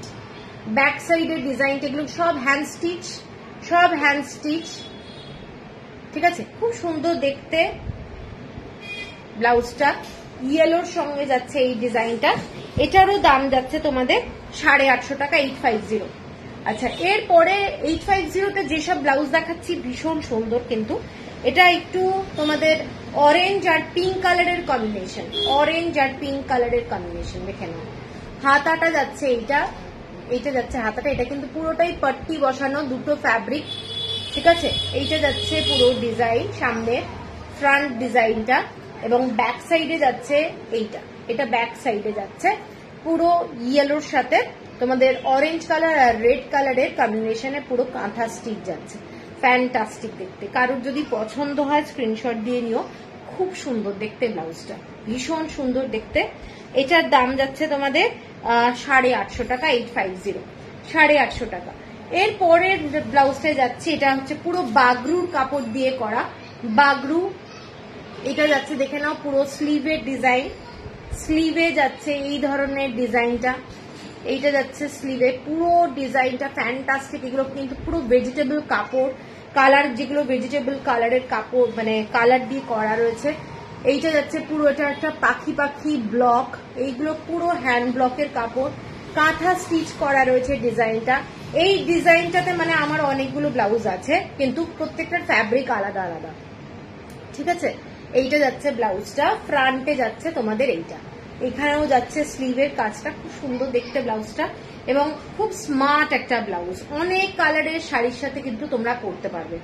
ব্যাক সাইডের ডিজাইনটা এগুলো সব হ্যান্ড স্টিচ, সব হ্যান্ড স্টিচ। ঠিক আছে, খুব সুন্দর দেখতে ব্লাউজটা, ইয়েলোর সঙ্গে যাচ্ছে এই ডিজাইনটা, এটারও দাম যাচ্ছে তোমাদের 850 টাকা, 850। আচ্ছা, এরপরে 850তে যেসব ব্লাউজ দেখাচ্ছি ভীষণ সুন্দর, কিন্তু এটা একটু তোমাদের অরেঞ্জ আর পিঙ্ক কালারের কম্বিনেশন, অরেঞ্জ আর পিঙ্ক কালারের কম্বিনেশন দেখে নাও। হাতাটা যাচ্ছে এইটা, এইটা যাচ্ছে হাতাটা, এটা কিন্তু পুরোটাই পট্টি বসানো, দুটো ফ্যাব্রিক। ঠিক আছে, এইটা যাচ্ছে পুরো ডিজাইন, সামনে ফ্রন্ট ডিজাইনটা, এবং ব্যাক সাইডে যাচ্ছে এইটা, এটা ব্যাক সাইডে যাচ্ছে পুরো ইয়েলোর সাথে তোমাদের অরেঞ্জ কালার আর রেড কালারের কম্বিনেশনে পুরো কাঁথা স্টিচ যাচ্ছে, ফ্যান্টাস্টিক দেখতে। কারোর যদি পছন্দ হয় স্ক্রিনশট দিয়ে নিও, খুব সুন্দর দেখতে ব্লাউজটা, ভীষণ সুন্দর দেখতে। এটার দাম যাচ্ছে তোমাদের 850 টাকা, 850, 850 টাকা। এরপরের ব্লাউজটা যাচ্ছে, এটা হচ্ছে পুরো বাগরুর কাপড় দিয়ে করা, বাগরু, এটা যাচ্ছে দেখে নাও পুরো স্লিভের ডিজাইন, স্লিভে যাচ্ছে এই ধরনের ডিজাইনটা, এইটা যাচ্ছে স্লিভে পুরো ডিজাইনটা ফ্যান্টাস্টিক। এগুলো কিন্তু পুরো ভেজিটেবল কাপড়, কালার যেগুলো ভেজিটেবল কালারের কাপড় মানে কালার দিয়ে করা রয়েছে। এইটা যাচ্ছে পুরো, এটা একটা পাখি পাখি ব্লক, এইগুলো পুরো হ্যান্ড ব্লকের কাপড়, কাঁথা স্টিচ করা রয়েছে ডিজাইনটা। এই ডিজাইনটাতে মানে আমার অনেকগুলো ব্লাউজ আছে, কিন্তু প্রত্যেকটার ফ্যাব্রিক আলাদা আলাদা। ঠিক আছে, এইটা যাচ্ছে ব্লাউজটা, ফ্রন্টে যাচ্ছে তোমাদের এইটা, এখানেও যাচ্ছে স্লিভের কাজটা, খুব সুন্দর দেখতে ব্লাউজটা, এবং খুব স্মার্ট একটা ব্লাউজ। অনেক কালারের শাড়ির সাথে কিন্তু তোমরা পরতে পারবে,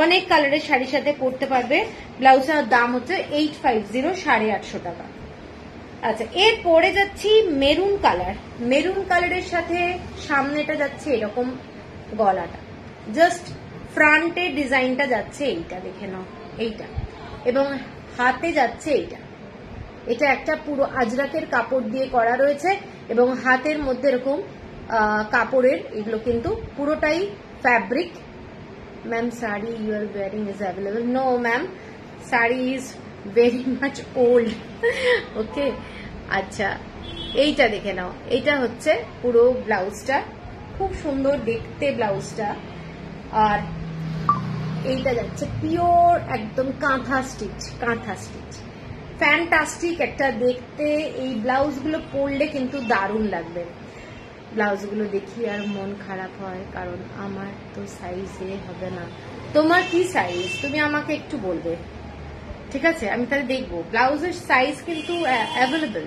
অনেক কালারের শাড়ির সাথে পরতে পারবে। ব্লাউজের দাম হচ্ছে 850, 850 টাকা। আচ্ছা, এরপরে যাচ্ছি মেরুন কালার, মেরুন কালারের সাথে সামনেটা যাচ্ছে এরকম গলাটা, জাস্ট ফ্রন্টের ডিজাইনটা যাচ্ছে এইটা দেখে নাও, এইটা, এবং হাতে যাচ্ছে এইটা, এটা একটা পুরো আজরাকের কাপড় দিয়ে করা রয়েছে, এবং হাতের মধ্যে এরকম কাপড়ের, এগুলো কিন্তু পুরোটাই fabric. Ma'am sari you are wearing is available? No ma'am, sari is very much old. Okay, আচ্ছা, এইটা দেখে নাও, এইটা হচ্ছে পুরো ব্লাউজটা, খুব সুন্দর দেখতে ব্লাউজটা। আর এইটা যাচ্ছে পিওর একদম কাঁথা স্টিচ, কাঁথা স্টিচ, ফ্যান্টাস্টিক একটা দেখতে। এই ব্লাউজগুলো পরলে কিন্তু দারুণ লাগবে। ব্লাউজগুলো দেখি আর মন খারাপ হয়, কারণ আমার তো সাইজে হবে না। তোমার কি সাইজ তুমি আমাকে একটু বলবে, ঠিক আছে? আমি তাহলে দেখবো। ব্লাউজের সাইজ কিন্তু অ্যাভেলেবল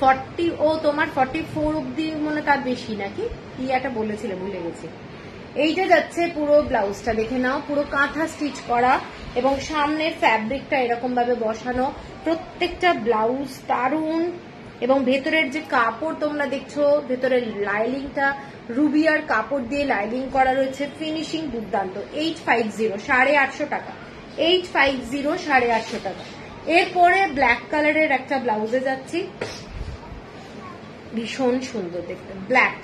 40, ও তোমার 44 অব্দি মনে তার বেশি নাকি কি একটা বলেছিলে, ভুলে গেছি। এইটা যাচ্ছে পুরো ব্লাউজটা দেখে নাও, পুরো কাঁথা স্টিচ করা, এবং সামনের ফ্যাব্রিকটা এরকম ভাবে বসানো, প্রত্যেকটা ব্লাউজ দারুণ। এবং ভেতরের যে কাপড় তোমরা দেখছো, ভেতরের লাইলিংটা রুবিয়ার কাপড় দিয়ে লাইলিং করা রয়েছে, ফিনিশিং দুর্দান্ত। 850, 850 টাকা, 850, 850 টাকা। এরপরে ব্ল্যাক কালারের একটা ব্লাউজে যাচ্ছি, ভীষণ সুন্দর দেখতে, ব্ল্যাক,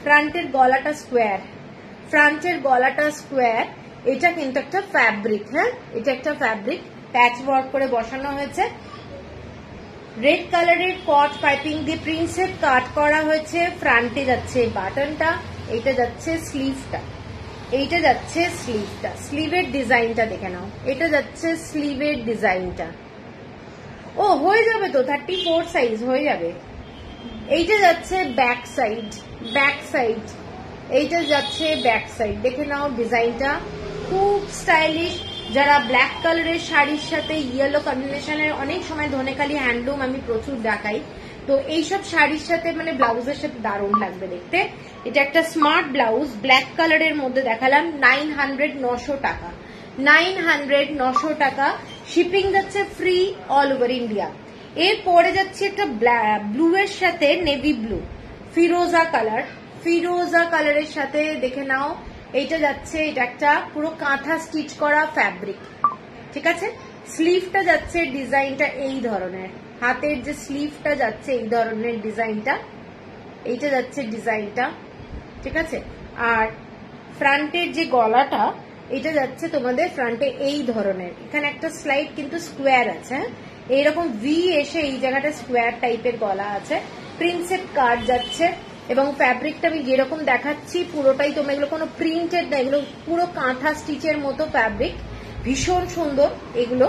ফ্রন্টের গলাটা স্কোয়ার, ফ্রন্টের গলাটা স্কোয়ার। এটা কিন্তু একটা ফ্যাব্রিক, হ্যাঁ, এটা একটা ফ্যাব্রিক, প্যাচ ওয়ার্ক করে বসানো হয়েছে। রেড কালারের কট পাইপিং দিয়ে প্রিন্সেপ কাট করা হয়েছে। ফ্রন্টে যাচ্ছে বাটনটা, এইটা যাচ্ছে স্লিভটা, এইটা যাচ্ছে স্লিভটা, স্লিভের ডিজাইনটা দেখে নাও, এটা যাচ্ছে স্লিভের ডিজাইনটা। ও হয়ে যাবে তো, 34 সাইজ হয়ে যাবে। এইটা যাচ্ছে ব্যাক সাইড, ব্যাক সাইড, এইটা যাচ্ছে ব্যাক সাইড, দেখে নাও ডিজাইনটা খুব স্টাইলিশ। যারা ব্ল্যাক কালারের শাড়ির সাথে ইয়েলো কম্বিনেশনের, অনেক সময় ধনেখালি হ্যান্ডলুম আমি প্রচুর দেখাই, তো এইসব শাড়ির সাথে মানে ব্লাউজের সাথে দারুণ লাগবে দেখতে। এটা একটা স্মার্ট ব্লাউজ, ব্ল্যাক কালারের মধ্যে দেখালাম, 900 900 টাকা, 900 900 টাকা। শিপিং যাচ্ছে ফ্রি অল ওভার ইন্ডিয়া। এরপরে যাচ্ছে একটা ব্লু এর সাথে নেভি ব্লু, ফিরোজা কালার, ফিরোজা কালারের সাথে দেখে নাও। এইটা যাচ্ছে, এটা একটা পুরো কাঁথা স্টিচ করা ফ্যাব্রিক, ঠিক আছে। স্লিভটা যাচ্ছে ডিজাইনটা এই ধরনের, হাতের যে স্লিভটা যাচ্ছে এই ধরনের ডিজাইনটা, এইটা যাচ্ছে ডিজাইনটা, ঠিক আছে। আর ফ্রন্টের যে গলাটা, এটা যাচ্ছে তোমাদের ফ্রন্টে এই ধরনের, এখানে একটা স্লাইড কিন্তু স্কোয়ার আছে, এইরকম ভি এসে এই জায়গাটা স্কোয়ার টাইপের গলা আছে, প্রিন্সেপ কাট যাচ্ছে। এবং ফ্যাব্রিকটা আমি যেরকম দেখাচ্ছি পুরোটাই, তোমরা এগুলো কোনো প্রিন্টেড না, এগুলো পুরো কাঁথা স্টিচের মতো ফ্যাব্রিক, ভীষণ সুন্দর এগুলো,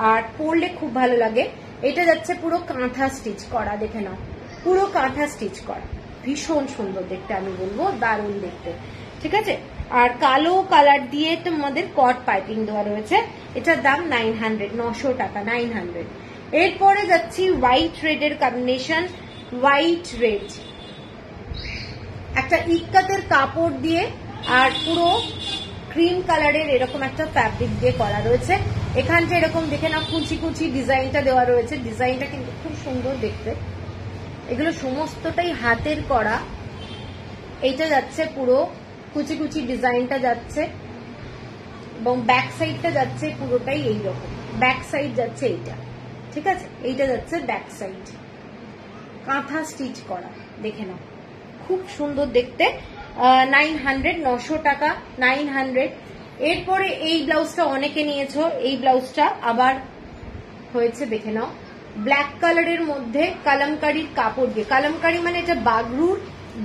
আর পরলে খুব ভালো লাগে। এটা যাচ্ছে পুরো কাঁথা স্টিচ করা, দেখে নাও, পুরো কাঁথা স্টিচ করা, ভীষণ সুন্দর দেখতে, আমি বলবো দারুণ দেখতে, ঠিক আছে। আর কালো কালার দিয়ে তোমাদের কট পাইপিং দেওয়া রয়েছে, এটার দাম 900 900 টাকা, 900। এরপরে যাচ্ছি হোয়াইট রেড এর কম্বিনেশন, হোয়াইট রেড, একটা ইক্কাতের কাপড় দিয়ে আর পুরো ক্রিম কালারের এরকম একটা ফ্যাব্রিক দিয়ে করা রয়েছে। এখানটা এরকম দেখে না কুচি কুচি ডিজাইনটা দেওয়া রয়েছে, ডিজাইনটা কিন্তু খুব সুন্দর দেখতে, এগুলো সমস্তটাই হাতের করা। এইটা যাচ্ছে পুরো কুচি কুচি ডিজাইনটা যাচ্ছে, এবং ব্যাক সাইডটা যাচ্ছে পুরোটাই এইরকম, ব্যাক সাইড যাচ্ছে এইটা, ঠিক আছে। এইটা যাচ্ছে ব্যাক সাইড, কাঁথা স্টিচ করা, দেখে নাও খুব সুন্দর দেখতে, 900 900 টাকা, 900। এরপরে এই ব্লাউজটা অনেকে নিয়েছো, এই ব্লাউজটা আবার হয়েছে দেখে নাও, ব্ল্যাক কালারের মধ্যে কালামকারীর কাপড় দিয়ে, কালামকারী মানে এটা বাগরুর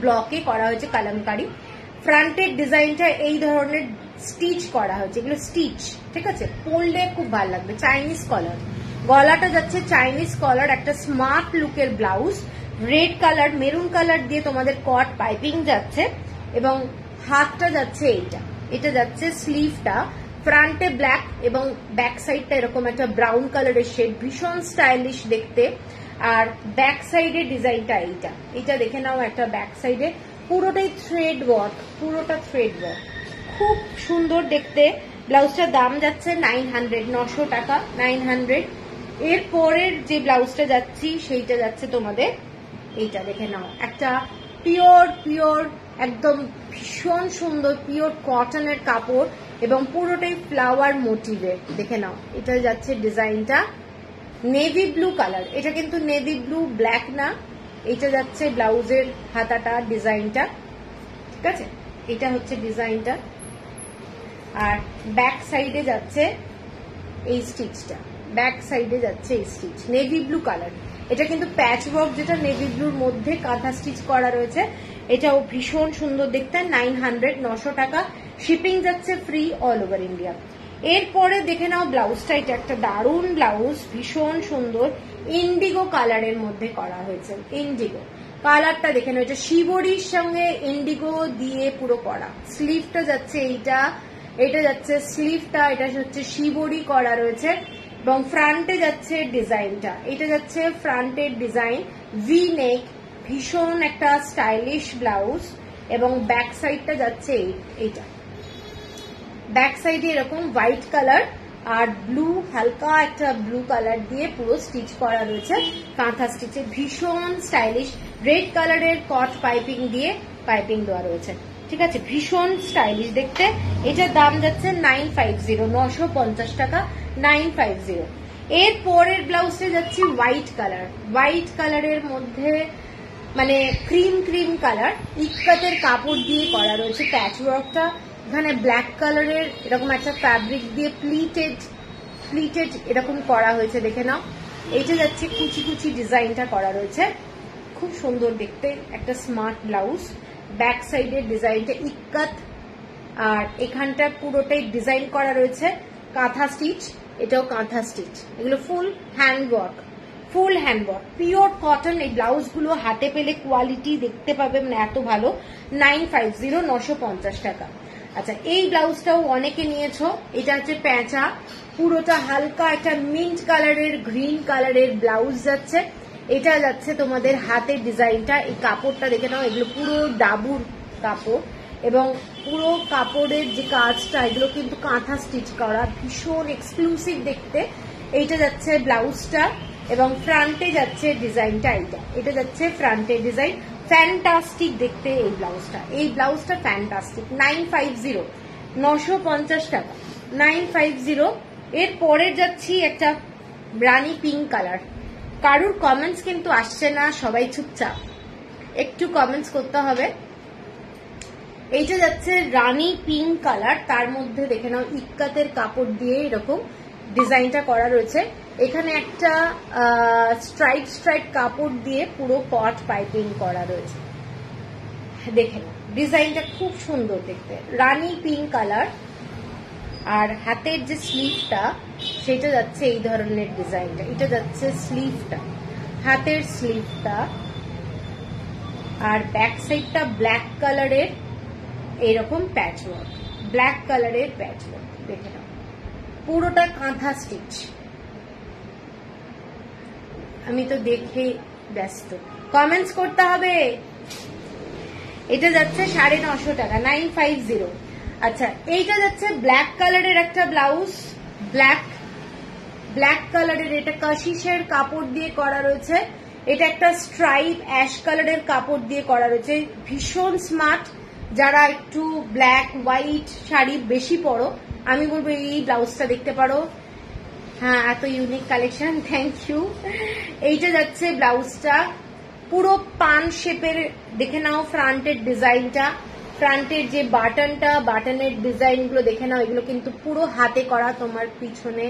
ব্লকে করা হয়েছে কালামকারী। ফ্রন্টের ডিজাইনটা এই ধরনের স্টিচ করা হয়েছে, এগুলো স্টিচ, ঠিক আছে, পরলে খুব ভালো লাগবে। চাইনিজ কলার, গলাটা যাচ্ছে চাইনিজ কলার, একটা স্মার্ট লুকের blouse, red colour maroon colour দিয়ে তোমাদের কট পাইপিং যাচ্ছে, এবং হাতটা যাচ্ছে এইটা, এটা যাচ্ছে স্লিভটা, ফ্রন্টে ব্ল্যাক এবং ব্যাক সাইডটা এরকম একটা ব্রাউন কালারের শেড, ভীষণ স্টাইলিশ দেখতে। আর ব্যাক সাইডের ডিজাইনটা এইটা, এটা দেখে নাও, একটা ব্যাক সাইডে পুরোটাই থ্রেড ওয়ার্ক, পুরোটা থ্রেড ওয়ার্ক, খুব সুন্দর দেখতে। ব্লাউজটার দাম যাচ্ছে 900 900 টাকা, 900। এরপরের যে ব্লাউজটা যাচ্ছি সেইটা যাচ্ছে তোমাদের এইটা, দেখে নাও, একটা পিওর পিওর একদম ভীষণ সুন্দর পিওর কটনের কাপড়, এবং পুরোটাই ফ্লাওয়ার মোটিভের, দেখে নাও। এটা যাচ্ছে ডিজাইনটা নেভি ব্লু কালার, এটা কিন্তু নেভি ব্লু ব্ল্যাক না, এটা যাচ্ছে ব্লাউজের হাতাটা ডিজাইনটা, ঠিক আছে, এটা হচ্ছে ডিজাইনটা। আর ব্যাক সাইডে যাচ্ছে এই স্টিচটা, ব্যাক সাইডে যাচ্ছে এই স্টিচ, নেভি ব্লু কালার, এটা কিন্তু প্যাচ ওয়ার্ক, যেটা নেভি ব্লুর মধ্যে কাঁথা স্টিচ করা রয়েছে, এটাও ভীষণ সুন্দর দেখতে, 900 900 টাকা। শিপিং যাচ্ছে ফ্রি অল ওভার ইন্ডিয়া। এরপরে দেখে নাও ব্লাউজটা, এটা একটা দারুণ ব্লাউজ, ভীষণ সুন্দর, ইন্ডিগো কালারের মধ্যে করা হয়েছে, ইন্ডিগো কালারটা দেখে নাও, এটা শিবরির সঙ্গে ইন্ডিগো দিয়ে পুরো করা। স্লিভটা যাচ্ছে এইটা, এটা যাচ্ছে স্লিভটা, এটা হচ্ছে শিবরি করা রয়েছে, এবং ফ্রন্টে যাচ্ছে ডিজাইনটা, এটা যাচ্ছে ফ্রন্টের ডিজাইন, ভি নেক, ভীষণ একটা স্টাইলিশ ব্লাউজ, এবং ব্যাক সাইডটা যাচ্ছে এইটা, ব্যাক সাইডে এরকম হোয়াইট কালার আর ব্লু, হালকা একটা ব্লু কালার দিয়ে পুরো স্টিচ করা রয়েছে, কাঁথা স্টিচে, ভীষণ স্টাইলিশ, রেড কালারের কট পাইপিং দিয়ে পাইপিং দেওয়া রয়েছে, ঠিক আছে, ভীষণ স্টাইলিশ দেখতে। এটার দাম যাচ্ছে 950 950 টাকা, 950। এর পরের ব্লাউজটা যাচ্ছে হোয়াইট কালার, হোয়াইট কালারের মধ্যে মানে ক্রিম ক্রিম কালার, ইক্কাতের কাপড় দিয়ে করা রয়েছে প্যাচ ওয়ার্কটা, এখানে ব্ল্যাক কালারের এরকম একটা ফ্যাব্রিক দিয়ে প্লিটেড এরকম করা হয়েছে, দেখে নাও। এইটা যাচ্ছে কুচি কুচি ডিজাইনটা করা রয়েছে, খুব সুন্দর দেখতে, একটা স্মার্ট ব্লাউজ, ব্যাক সাইডের ডিজাইনটা ইক্কাত, আর এখানটা পুরোটাই ডিজাইন করা রয়েছে কাঁথা স্টিচ, এটাও কাঁথা স্টিচ, এগুলো ফুল হ্যান্ডওয়ার্ক, ফুল হ্যান্ডওয়ার্ক, পিওর কটন। এই ব্লাউজগুলো হাতে পেলে কোয়ালিটি দেখতে পাবে মানে এত ভালো, 950 950 টাকা। আচ্ছা, এই ব্লাউজটাও অনেকে নিয়েছো। এটা হচ্ছে প্যাঁচা, পুরোটা হালকা একটা মিন্ট কালারের, গ্রিন কালারের ব্লাউজ যাচ্ছে। এটা যাচ্ছে তোমাদের হাতের ডিজাইনটা। এই কাপড়টা দেখে নাও, এগুলো পুরো ডাবুর কাপড় এবং পুরো কাপড়ের যে কাজটা, এগুলো কিন্তু কাঁথা স্টিচ করা, ভীষণ এক্সক্লুসিভ দেখতে। এইটা যাচ্ছে ব্লাউজটা এবং ফ্রন্টে যাচ্ছে ডিজাইনটা। এটা যাচ্ছে ফ্রন্টের ডিজাইন। ফ্যান্টাস্টিক দেখতে এই ব্লাউজটা। এই ব্লাউজটা ফ্যান্টাস্টিক। 950, 950 টাকা, 950। এর পরে যাচ্ছি একটা রানী পিঙ্ক কালার। কারুর কমেন্টস কিন্তু আসছে না, সবাই চুপচাপ, একটু কমেন্টস করতে হবে। এইটা যাচ্ছে রানী পিঙ্ক কালার, তার মধ্যে দেখে নাও ইক্কাতের কাপড় দিয়ে এরকম ডিজাইনটা করা রয়েছে। এখানে একটা স্ট্রাইপ কাপড় দিয়ে পুরো কট পাইপিং করা রয়েছে। দেখে নাও ডিজাইনটা খুব সুন্দর দেখতে, রানী পিঙ্ক কালার। আর হাতের যে স্লিভটা সেটা যাচ্ছে এই ধরনের ডিজাইনটা। এটা যাচ্ছে স্লিভটা, হাতের স্লিভটা। আর ব্যাক সাইডটা ব্ল্যাক কালারের এরকম প্যাচওয়ার্ক, ব্ল্যাক কালারের প্যাচওয়ার্ক। দেখে নাও পুরোটা কাঁথা স্টিচ। আমি তো দেখে ব্যস্ত, কমেন্টস করতে হবে। এটা যাচ্ছে 950 টাকা, 950। আচ্ছা, এইটা যাচ্ছে ব্ল্যাক কালারের একটা ব্লাউজ, ব্ল্যাক কালারের। এটা কাশিসের কাপড় দিয়ে করা রয়েছে। এটা একটা স্ট্রাইপ অ্যাশ কালারের কাপড় দিয়ে করা রয়েছে, ভীষণ স্মার্ট। যারা একটু ব্ল্যাক হোয়াইট শাড়ি বেশি পরো, আমি বলবো এই ব্লাউজটা দেখতে পারো। হ্যাঁ, এত ইউনিক কালেকশন, থ্যাংক ইউ। এইটা যাচ্ছে ব্লাউজটা, পুরো পান শেপের। দেখে নাও ফ্রন্টের ডিজাইনটা, ফ্রন্টের যে বাটনটা, বাটনের ডিজাইনগুলো দেখে নাও। এগুলো কিন্তু পুরো হাতে করা। তোমার পিছনে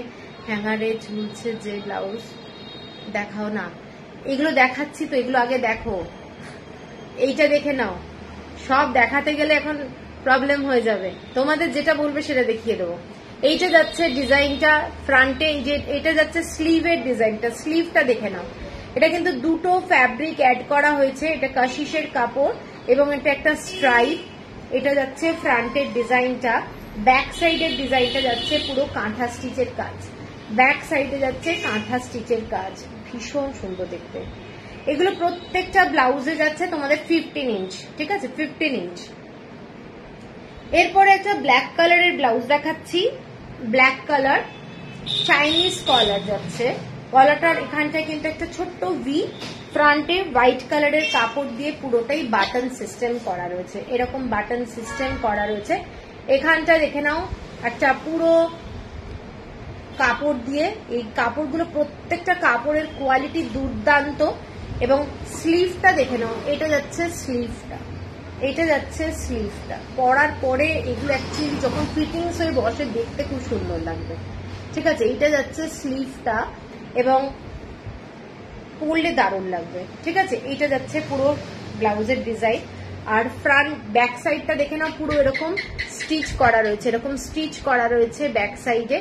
হ্যাঙ্গারে ঝুলছে যে ব্লাউজ, দেখাও না, এগুলো দেখাচ্ছি তো, এগুলো আগে দেখো। এইটা দেখে নাও, সব দেখাতে গেলে এখন প্রবলেম হয়ে যাবে। তোমাদের যেটা বলবে সেটা দেখিয়ে দেবো। এইটা যাচ্ছে ডিজাইনটা ফ্রন্টে, এটা যাচ্ছে স্লিভের ডিজাইনটা। স্লিভটা দেখে নাও, এটা কিন্তু দুটো ফ্যাব্রিক অ্যাড করা হয়েছে। এটা কাশিসের কাপড় এবং এটা একটা স্ট্রাইপ। এটা যাচ্ছে ফ্রন্টের ডিজাইনটা। ব্যাক সাইডের ডিজাইনটা যাচ্ছে পুরো কাঁথা স্টিচের কাজ। ব্যাক সাইডে যাচ্ছে কাঁথা স্টিচের কাজ, ভীষণ সুন্দর দেখতে। এগুলো প্রত্যেকটা ব্লাউজে যাচ্ছে তোমাদের 15 ইঞ্চ, ঠিক আছে, 15 ইঞ্চ। এরপরে একটা ব্ল্যাক কালারের ব্লাউজ দেখাচ্ছি। ব্ল্যাক কালার, চাইনিজ কলার যাচ্ছে। কলারটার এখানটায় কিন্তু একটা ছোট্ট ভি, ফ্রন্টে হোয়াইট কালারের কাপড় দিয়ে পুরোটাই বাটন সিস্টেম করা রয়েছে। এরকম বাটন সিস্টেম করা রয়েছে। এখানটা দেখে নাও একটা পুরো কাপড় দিয়ে, এই কাপড়গুলো প্রত্যেকটা কাপড়ের কোয়ালিটি দুর্দান্ত। এবং স্লিভটা দেখে নাও, এটা যাচ্ছে স্লিভটা, এটা যাচ্ছে স্লিভটা। পরার পরে এগুলো অ্যাকচুয়ালি যখন ফিটিংস হয়ে বসে দেখতে খুব সুন্দর লাগবে, ঠিক আছে। এটা যাচ্ছে স্লিভটা এবং পরলে দারুণ লাগবে, ঠিক আছে। এইটা যাচ্ছে পুরো ব্লাউজের ডিজাইন। আর ফ্রন্ট ব্যাক সাইডটা দেখে নাও, পুরো এরকম স্টিচ করা রয়েছে, এরকম স্টিচ করা রয়েছে ব্যাক সাইডে।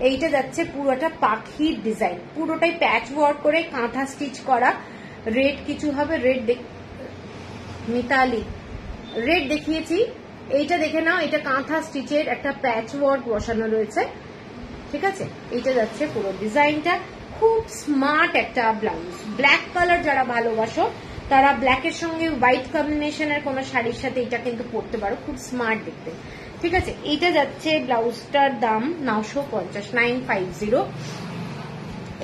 এইটা যাচ্ছে পুরোটা পাখির ডিজাইন, পুরোটাই প্যাচ ওয়ার্ক করে কাঁথা স্টিচ করা। রেড কিছু হবে, রেড মিতালি রেড দেখিয়েছি। এইটা দেখে নাও, এটা কাঁথা স্টিচের একটা প্যাচ ওয়ার্ক বসানো রয়েছে, ঠিক আছে। এইটা যাচ্ছে পুরো ডিজাইনটা, খুব স্মার্ট একটা ব্লাউজ। ব্ল্যাক কালার যারা ভালোবাসো তারা ব্ল্যাকের সঙ্গে হোয়াইট কম্বিনেশনের কোনো শাড়ির সাথে এটা কিন্তু পরতে পারো, খুব স্মার্ট দেখতে, ঠিক আছে। এইটা যাচ্ছে ব্লাউজটার দাম 950, 950।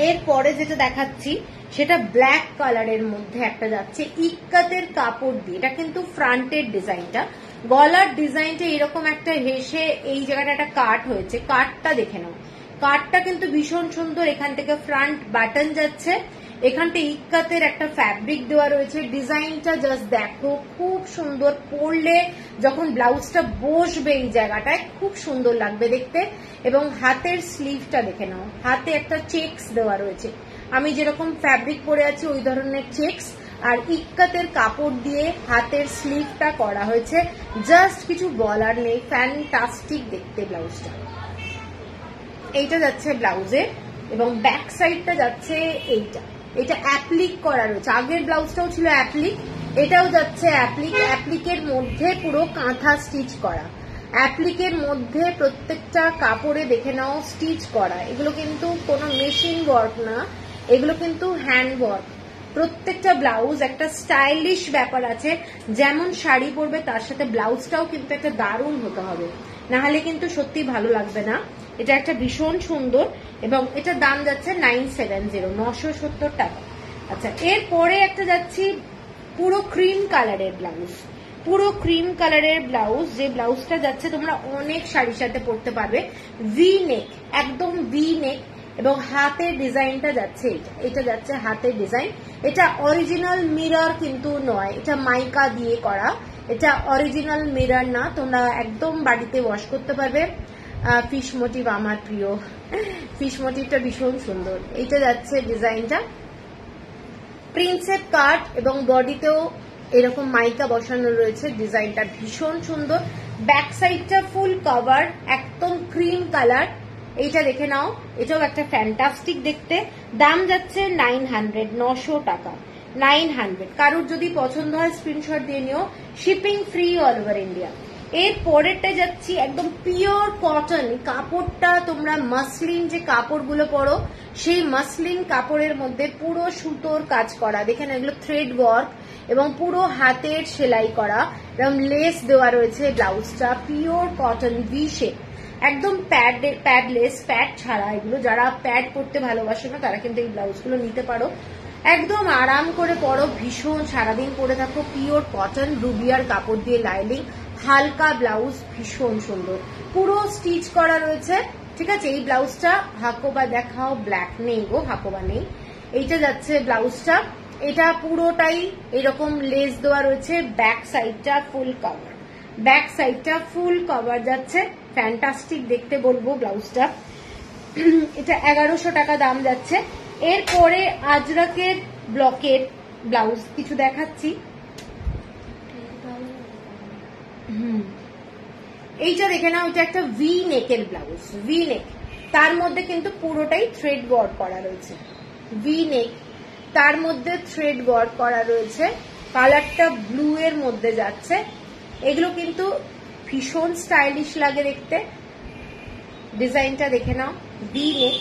এরপরে যেটা দেখাচ্ছি সেটা ব্ল্যাক কালারের মধ্যে একটা যাচ্ছে ইক্কাতের কাপড় দিয়ে। এটা কিন্তু ফ্রন্টের ডিজাইনটা, গলার ডিজাইনটা এরকম একটা হেসে এই জায়গাটা একটা কাট হয়েছে। কাটটা দেখে নাও, কাটটা কিন্তু ভীষণ সুন্দর। এখান থেকে ফ্রন্ট বাটন যাচ্ছে, এখানটা ইক্কাতের একটা ফ্যাব্রিক দেওয়া রয়েছে। ডিজাইনটা জাস্ট দেখো, খুব সুন্দর। পরলে যখন ব্লাউজটা বসবে এই জায়গাটায় খুব সুন্দর লাগবে দেখতে। এবং হাতের স্লিভটা দেখে নাও, হাতে একটা চেকস দেওয়া রয়েছে। আমি যেরকম ফ্যাব্রিক পরে আছি ওই ধরনের চেকস, আর ইক্কাতের কাপড় দিয়ে হাতের স্লিভটা করা হয়েছে। জাস্ট কিছু বলার নেই, ফ্যান্টাস্টিক দেখতে ব্লাউজটা। এইটা যাচ্ছে ব্লাউজে এবং ব্যাক সাইডটা যাচ্ছে এইটা, এটা অ্যাপ্লিক করা রয়েছে। আগের ব্লাউজটাও ছিল অ্যাপ্লিক, এটাও যাচ্ছে অ্যাপ্লিক। অ্যাপ্লিকের মধ্যে পুরো কাঁথা স্টিচ করা। অ্যাপ্লিকের মধ্যে প্রত্যেকটা কাপড়ে দেখে নাও স্টিচ করা, এগুলো কিন্তু কোনো মেশিন ওয়ার্ক না, এগুলো কিন্তু হ্যান্ড ওয়ার্ক। প্রত্যেকটা ব্লাউজ একটা স্টাইলিশ ব্যাপার আছে, যেমন শাড়ি পরবে তার সাথে ব্লাউজটাও কিন্তু একটা দারুণ হতে হবে, নাহলে কিন্তু সত্যি ভালো লাগবে না। এটা একটা ভীষণ সুন্দর এবং এটা দাম যাচ্ছে 970, 970 টাকা। আচ্ছা, এরপরে একটা যাচ্ছি পুরো ক্রিম কালারের ব্লাউজ, পুরো ক্রিম কালারের ব্লাউজ, যে ব্লাউজটা যাচ্ছে তোমরা অনেক শাড়ির সাথে পরতে পারবে। ভি নেক, একদম ভি নেক, এবং হাতের ডিজাইনটা যাচ্ছে এটা যাচ্ছে হাতের ডিজাইন। এটা অরিজিনাল মিরর কিন্তু নয়, এটা মাইকা দিয়ে করা, এটা অরিজিনাল মিরর না, তোমরা একদম বাড়িতে ওয়াশ করতে পারবে। ফিশ মোটিভ আমার প্রিয়, ফিশ মোটিভটা ভীষণ সুন্দর। এইটা যাচ্ছে ডিজাইনটা প্রিন্সেপ কাট এবং বডিতেও এরকম মাইকা বসানো রয়েছে, ডিজাইনটা ভীষণ সুন্দর। ব্যাক সাইডটা ফুল কভার, একদম ক্রিম কালার। এইটা দেখে নাও, এটাও একটা ফ্যান্টাস্টিক দেখতে। দাম যাচ্ছে 900, 900 টাকা, 900। কারোর যদি পছন্দ হয় স্ক্রিনশট দিয়ে নিও, shipping free all over India. এর পরেরটা যাচ্ছি একদম পিওর কটন, কাপড়টা তোমরা মাসলিন যে কাপড়গুলো পরো সেই মাসলিন কাপড়ের মধ্যে পুরো সুতোর কাজ করা, দেখেন এগুলো থ্রেড ওয়ার্ক এবং পুরো হাতের সেলাই করা, এরকম লেস দেওয়া রয়েছে। ব্লাউজটা পিওর কটন ভি শেপ, একদম প্যাডলেস, প্যাড ছাড়া। এগুলো যারা প্যাড পরতে ভালোবাসে না তারা কিন্তু এই ব্লাউজগুলো নিতে পারো, একদম আরাম করে পরো, ভীষণ সারাদিন পরে থাকো। পিওর কটন রুবিয়ার কাপড় দিয়ে লাইনিং, হালকা ব্লাউজ, ভীষণ সুন্দর, পুরো স্টিচ করা রয়েছে। ঠিক আছে, এই ব্লাউজটা হাকোবা দেখাও, ব্ল্যাক নেই গো, হাকোবা নেই। এইটা যাচ্ছে ব্লাউজটা, এটা পুরোটাই এরকম লেস দেওয়া রয়েছে। ব্যাক সাইডটা ফুল কভার, ব্যাক সাইডটা ফুল কভার যাচ্ছে, ফ্যান্টাস্টিক দেখতে বলবো ব্লাউজটা। এটা 1100 টাকা দাম যাচ্ছে। এরপরে আজরাকের ব্লকের ব্লাউজ কিছু দেখাচ্ছি। এইটা দেখে নাও, এটা একটা ভি নেকের ব্লাউজ, ভি নেক, তার মধ্যে কিন্তু পুরোটাই থ্রেড ওয়ার্ক করা রয়েছে। ভি নেক, তার মধ্যে থ্রেড ওয়ার্ক করা রয়েছে, কালারটা ব্লু এর মধ্যে যাচ্ছে। এগুলো কিন্তু ভীষণ স্টাইলিশ লাগে দেখতে। ডিজাইনটা দেখে নাও, V neck,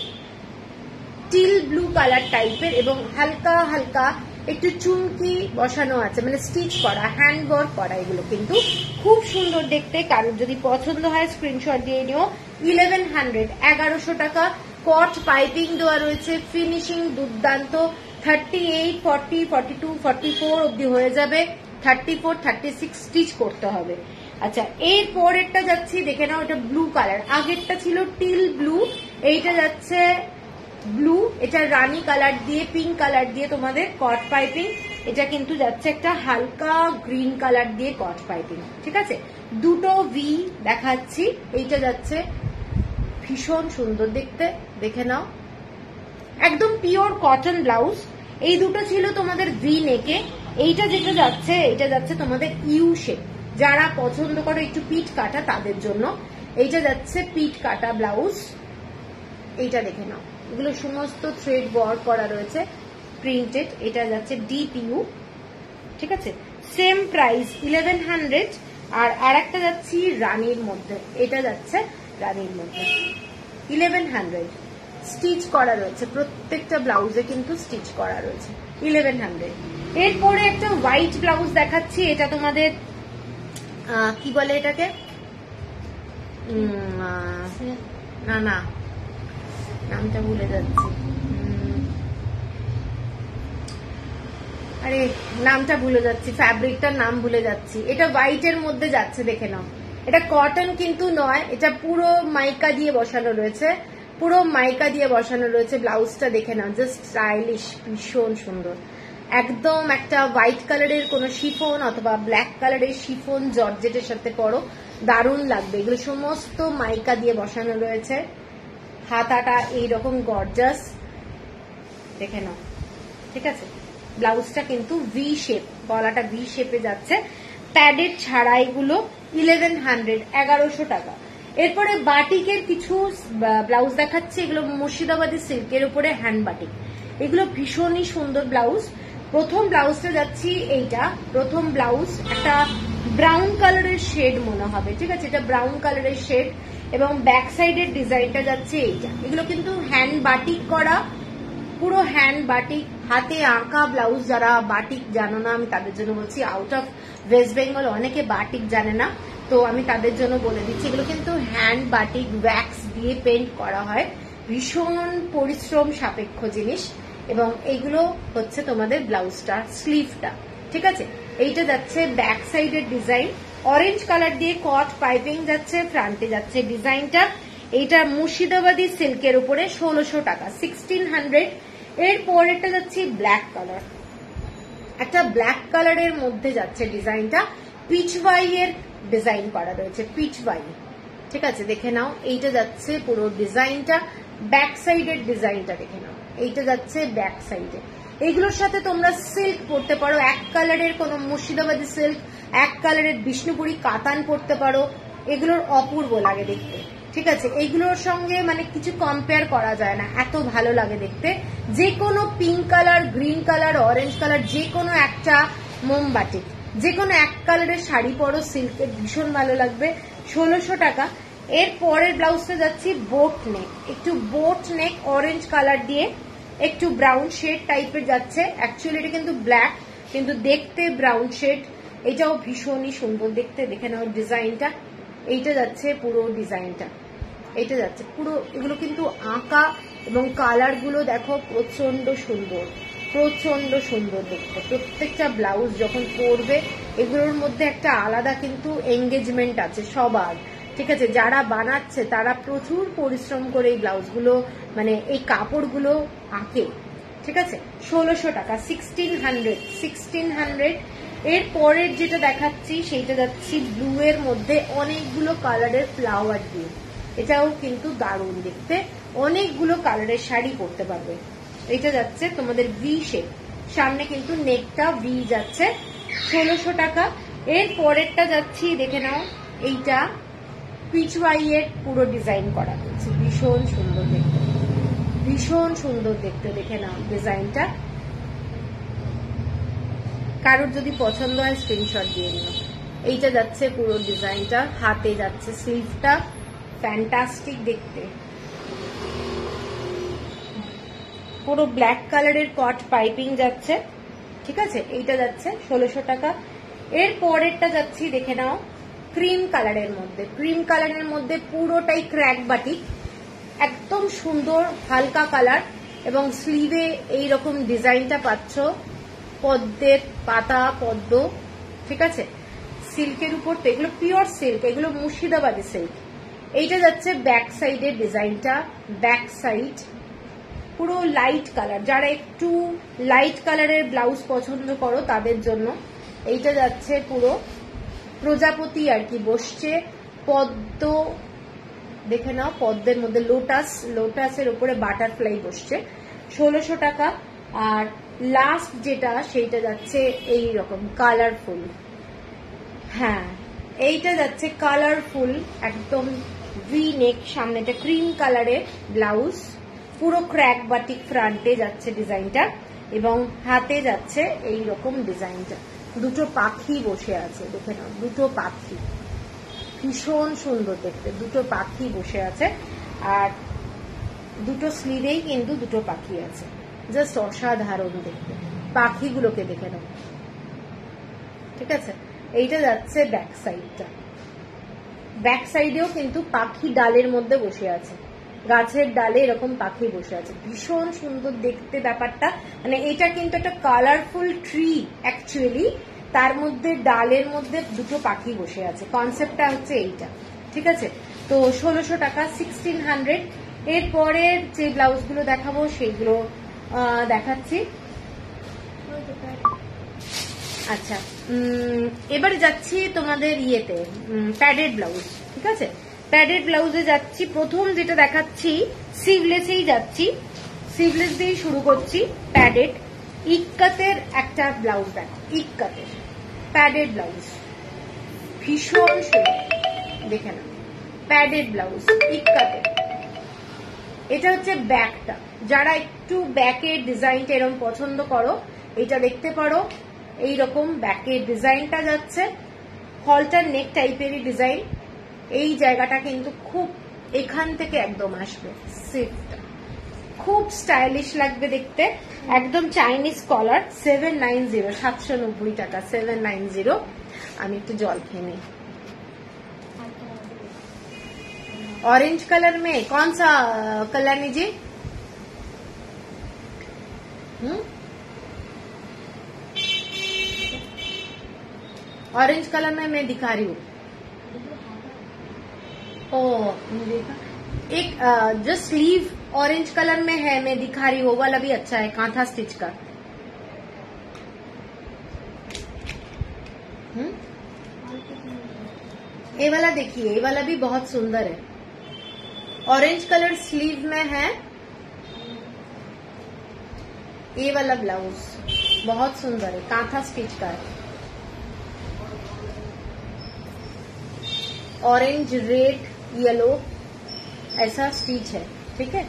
teal blue colour টাইপের এবং হালকা হালকা একটু চুমকি বসানো আছে, মানে স্টিচ করা, হ্যান্ড ওয়ার্ক করা। এগুলো কিন্তু খুব সুন্দর দেখতে। কারোর যদি পছন্দ হয় স্ক্রিনশট দিয়ে নিও। 1100, 1100 টাকা। কট পাইপিং দেওয়া রয়েছে, ফিনিশিং দুর্দান্ত। 38, 40, 42, 44 অব্দি হয়ে যাবে, 34, 36 স্টিচ করতে হবে। আচ্ছা, এর পরেরটা যাচ্ছি, দেখে নাও, এটা ব্লু কালার, আগেরটা ছিল টিল ব্লু, এইটা যাচ্ছে ব্লু, এটা রানী কালার দিয়ে, পিঙ্ক কালার দিয়ে তোমাদের কট পাইপিং। এটা কিন্তু যাচ্ছে একটা হালকা গ্রিন কালার দিয়ে কট পাইপিং। ঠিক আছে, দুটো ভি দেখাচ্ছি। এইটা যাচ্ছে ভীষণ সুন্দর দেখতে, দেখে নাও, একদম পিওর কটন ব্লাউজ। এই দুটো ছিল তোমাদের ভি নেকে। এইটা যেটা যাচ্ছে, এটা যাচ্ছে তোমাদের ইউ শেপ, যারা পছন্দ করো একটু পিঠ কাটা তাদের জন্য। এইটা যাচ্ছে পিঠ কাটা ব্লাউজ। এইটা দেখে নাও, এগুলো সমস্ত থ্রেড ওয়ার্ক করা রয়েছে, প্রিন্টেড। এটা যাচ্ছে ডিপ ইউ। ঠিক আছে, সেম প্রাইস 1100। আর একটা যাচ্ছি রানীর মধ্যে, এটা যাচ্ছে রানীর মধ্যে 1100, স্টিচ করা রয়েছে, প্রত্যেকটা ব্লাউজে কিন্তু স্টিচ করা রয়েছে, 1100। এরপরে একটা হোয়াইট ব্লাউজ দেখাচ্ছি। এটা তোমাদের কি বলে এটাকে, না না নামটা ভুলে যাচ্ছি, আরে নামটা ভুলে যাচ্ছি, ফ্যাব্রিকটার নাম ভুলে যাচ্ছি। এটা হোয়াইটের মধ্যে যাচ্ছে, দেখে নাও। এটা কটন কিন্তু নয়, এটা পুরো মাইকা দিয়ে বসানো রয়েছে, পুরো মাইকা দিয়ে বসানো রয়েছে। ব্লাউজটা দেখে নাও, জাস্ট স্টাইলিশ, ভীষণ সুন্দর। একদম একটা হোয়াইট কালারের কোনো শিফন অথবা ব্ল্যাক কালারের শিফন জর্জেটের সাথে পরো, দারুণ লাগবে। এগুলো সমস্ত মাইকা দিয়ে বসানো রয়েছে। হাতাটা এইরকম গর্জাস, দেখে নাও। ঠিক আছে, ব্লাউজটা কিন্তু ভি শেপ, গলাটা ভি শেপে যাচ্ছে, প্যাডেড ছাড়া। এগুলো 1100, 1100 টাকা। এরপরে বাটিকের কিছু ব্লাউজ দেখাচ্ছে। এগুলো মুর্শিদাবাদী সিল্কের উপরে হ্যান্ড বাটিক, এগুলো ভীষণই সুন্দর ব্লাউজ। প্রথম ব্লাউজটা যাচ্ছি এইটা, প্রথম ব্লাউজ একটা ব্রাউন কালারের শেড মনে হবে, ঠিক আছে, এটা ব্রাউন কালারের শেড। এবং ব্যাক সাইডের ডিজাইনটা যাচ্ছে এইটা। এগুলো কিন্তু হ্যান্ড বাটিক করা, পুরো হ্যান্ড বাটিক, হাতে আঁকা ব্লাউজ। যারা বাটিক জানো না, আমি তাদের জন্য বলছি, আউট অফ ওয়েস্ট বেঙ্গল অনেকে বাটিক জানে না, তো আমি তাদের জন্য বলে দিচ্ছি, এগুলো কিন্তু হ্যান্ড বাটিক ওয়্যাক্স দিয়ে পেন্ট করা হয়, ভীষণ পরিশ্রম সাপেক্ষ জিনিস। এবং এইগুলো হচ্ছে তোমাদের ব্লাউজটা, স্লিভটা, ঠিক আছে। এইটা যাচ্ছে ব্যাক সাইডের ডিজাইন, অরেঞ্জ কালার দিয়ে কট পাইপিং যাচ্ছে, ফ্রন্টে যাচ্ছে ডিজাইনটা। এইটা মুর্শিদাবাদী সিল্কের উপরে 1600 টাকা, 1600। এর পরেরটা যাচ্ছে ব্ল্যাক কালার, একটা ব্ল্যাক কালারের মধ্যে যাচ্ছে ডিজাইনটা, পিচওয়াই এর ডিজাইন করা রয়েছে, পিচওয়াই, ঠিক আছে, দেখে নাও। এইটা যাচ্ছে পুরো ডিজাইনটা, ব্যাক সাইডের ডিজাইনটা দেখে নাও, এইটা যাচ্ছে ব্যাক সাইডে। এইগুলোর সাথে তোমরা সিল্ক পরতে পারো, এক কালারের কোনো মুর্শিদাবাদী সিল্ক, এক কালারের বিষ্ণুপুরি কাতান পরতে পারো, এগুলোর অপূর্ব লাগে দেখতে, ঠিক আছে। এইগুলোর সঙ্গে মানে কিছু কম্পেয়ার করা যায় না, এত ভালো লাগে দেখতে। যে কোনো pink colour, green colour, orange colour, যে কোনো একটা মোমবাতি, যে কোনো এক কালারের শাড়ি পরো সিল্কের, ভীষণ ভালো লাগবে। 1600 টাকা। এর পরের ব্লাউজটা যাচ্ছি বোট নেক, একটু বোট নেক অরেঞ্জ কালার দিয়ে একটু ব্রাউন শেড টাইপের যাচ্ছে। অ্যাকচুয়ালি এটা কিন্তু ব্ল্যাক, কিন্তু দেখতে ব্রাউন শেড। এটাও ভীষণই সুন্দর দেখতে, দেখে নাও ডিজাইনটা। এইটা যাচ্ছে পুরো ডিজাইনটা, এইটা যাচ্ছে পুরো। এগুলো কিন্তু আঁকা এবং কালার গুলো দেখো প্রচন্ড সুন্দর, প্রচন্ড সুন্দর দেখতে। প্রত্যেকটা ব্লাউজ যখন পরবে এগুলোর মধ্যে একটা আলাদা কিন্তু এঙ্গেজমেন্ট আছে সবার, ঠিক আছে। যারা বানাচ্ছে তারা প্রচুর পরিশ্রম করে এই ব্লাউজগুলো, মানে এই কাপড়গুলো আঁকে, ঠিক আছে। 1600 টাকা, 1600। এর পরের যেটা দেখাচ্ছি সেইটা যাচ্ছি ব্লু এর মধ্যে অনেকগুলো কালারের ফ্লাওয়ার দিয়ে। এটাও কিন্তু দারুণ দেখতে, অনেকগুলো কালারের শাড়ি পরতে পারবে। এটা যাচ্ছে তোমাদের ভি শেপ, সামনে কিন্তু নেকটা ভি যাচ্ছে, 1600 টাকা। এর পরেরটা যাচ্ছি দেখে নাও, এইটা পিচওয়াই এর পুরো ডিজাইন করা হয়েছে, ভীষণ সুন্দর দেখতে, ভীষণ সুন্দর দেখতে, দেখে নাও ডিজাইনটা। কারোর যদি পছন্দ হয় স্ক্রিনশট দিয়ে নিও। এইটা যাচ্ছে পুরো ডিজাইনটা, হাতে যাচ্ছে স্লিভটা, ফ্যান্টাস্টিক দেখতে। পুরো ব্ল্যাক কালারের কট পাইপিং যাচ্ছে, ঠিক আছে। এইটা যাচ্ছে 1600 টাকা। এর পরেরটা যাচ্ছি দেখে নাও ক্রিম কালারের মধ্যে, ক্রিম কালারের মধ্যে পুরোটাই ক্র্যাক বাটিক, একদম সুন্দর হালকা কালার। এবং স্লিভে এইরকম ডিজাইনটা পাচ্ছ, পদ্মের পাতা, পদ্ম, ঠিক আছে, সিল্কের উপর। তো এগুলো পিওর সিল্ক, এগুলো মুর্শিদাবাদী সিল্ক। এইটা যাচ্ছে ব্যাক সাইডের ডিজাইনটা, ব্যাক সাইড পুরো লাইট কালার, যারা একটু লাইট কালারের ব্লাউজ পছন্দ করো তাদের জন্য। এইটা যাচ্ছে পুরো প্রজাপতি আর কি বসছে, পদ্ম দেখে নাও, পদ্মের মধ্যে লোটাস, লোটাসের উপরে বাটারফ্লাই বসছে, 1600 টাকা। আর লাস্ট যেটা সেইটা যাচ্ছে এই রকম কালারফুল, হ্যাঁ এইটা যাচ্ছে কালারফুল একদম ভি নেক, সামনেটা ক্রিম কালারের ব্লাউজ, পুরো ক্র্যাক বাটিক, ফ্রন্টে যাচ্ছে ডিজাইনটা এবং হাতে যাচ্ছে এই রকম ডিজাইনটা। দুটো পাখি বসে আছে, দেখে নাও, দুটো পাখি, ভীষণ সুন্দর দেখতে, দুটো পাখি বসে আছে। আর দুটো স্লিভেই কিন্তু দুটো পাখি আছে, জাস্ট অসাধারণ দেখতে। পাখিগুলোকে দেখে নাও, ঠিক আছে। এইটা যাচ্ছে ব্যাক সাইডটা, ব্যাক সাইডেও কিন্তু পাখি ডালের মধ্যে বসে আছে, গাছের ডালে এরকম পাখি বসে আছে, ভীষণ সুন্দর দেখতে ব্যাপারটা। মানে এটা কিন্তু একটা কালারফুল ট্রি অ্যাকচুয়ালি, তার মধ্যে ডালের মধ্যে দুটো পাখি বসে আছে, কনসেপ্টটা হচ্ছে এইটা, ঠিক আছে। তো 1600 টাকা, 1600। এরপরে যে ব্লাউজগুলো দেখাবো সেইগুলো দেখাচ্ছি। আচ্ছা, এবারে যাচ্ছি তোমাদের ইয়েতে, প্যাডেড ব্লাউজ, ঠিক আছে। প্যাডেড ব্লাউজে যাচ্ছি, প্রথম যেটা দেখাচ্ছি সিভলেসেই যাচ্ছি, সিভলেস দিয়েই শুরু করছি। প্যাডেড ইক্কাতের একটা ব্লাউজ দেখো, ইক্কাতের প্যাডেড ব্লাউজ, ভীষণ সুন্দর দেখে না, প্যাডেড ব্লাউজ ইক্কাতের। এটা হচ্ছে ব্যাকটা, যারা একটু ব্যাকের ডিজাইনটা এরকম পছন্দ করো এটা দেখতে পারো। এইরকম ব্যাকের ডিজাইনটা যাচ্ছে, হলটার নেক টাইপেরই ডিজাইন। এই জায়গাটা কিন্তু খুব এখান থেকে একদম আসবে সিল্কটা, খুব স্টাইলিশ লাগবে দেখতে, একদম চাইনিজ কলার। 790, 790 টাকা, 790। আমি একটু জল খেয়ে নিই। ऑरेंज कलर में कौन सा कलर लीजिए? ऑरेंज कलर में मैं दिखा रही हूँ। ओ देखा, एक जो स्लीव ऑरेंज कलर में है मैं दिखा रही हूँ, वो वाला भी अच्छा है, कांथा स्टिच का। ये वाला देखिए, ये वाला भी बहुत सुंदर है, ऑरेंज कलर स्लीव में है। ये वाला ब्लाउज बहुत सुंदर है, कांथा स्टिच का है, ऑरेंज रेड येलो ऐसा स्टिच है, ठीक है।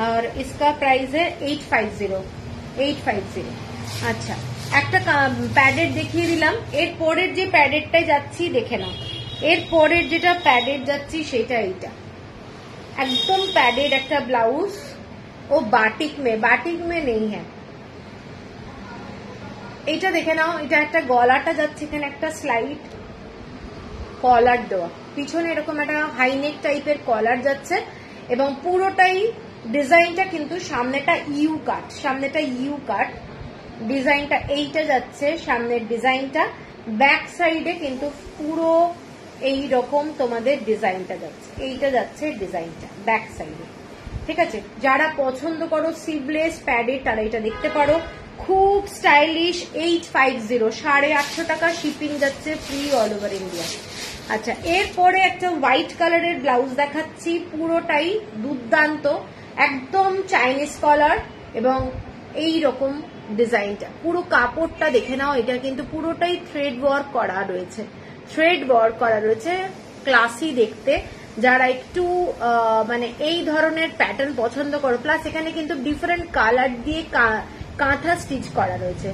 और इसका प्राइस है 850। আচ্ছা, একটা প্যাডেড দেখিয়ে দিলাম। এর পরের যে প্যাডেডটাই যাচ্ছি দেখে নাও, এর পরের যেটা প্যাডেড যাচ্ছি সেটা এইটা एकदम पैडेड एक ब्लाउज। वो बाटिक में नहीं है। এটা দেখে নাও, এটা একটা গলাটা যাচ্ছে এখানে একটা স্লাইড কলার দেওয়া, পিছনে এরকম একটা হাই নেক টাইপের কলার যাচ্ছে এবং পুরোটাই ডিজাইনটা কিন্তু সামনেটা ইউ কাট ডিজাইনটা এইটা যাচ্ছে সামনের ডিজাইনটা, ব্যাক সাইডে কিন্তু পুরো এই রকম তোমাদের ডিজাইনটা যাচ্ছে, এইটা যাচ্ছে ডিজাইনটা ব্যাক সাইডে, ঠিক আছে। যারা পছন্দ করো স্লিভলেস প্যাডেড তারা এটা দেখতে পারো, খুব স্টাইলিশ। 850, 850 টাকা, শিপিং যাচ্ছে ফ্রি অল ওভার ইন্ডিয়া। আচ্ছা, এরপরে একটা হোয়াইট কালারের ব্লাউজ দেখাচ্ছি, পুরোটাই দুর্দান্ত, একদম চাইনিজ কলার এবং এই রকম ডিজাইনটা, পুরো কাপড়টা দেখে নাও, এটা কিন্তু পুরোটাই থ্রেড ওয়ার্ক করা রয়েছে, ক্লাসি দেখতে। যারা একটু মানে এই ধরনের প্যাটার্ন পছন্দ করো, প্লাস এখানে কিন্তু ডিফারেন্ট কালার দিয়ে কাঁথা স্টিচ করা রয়েছে,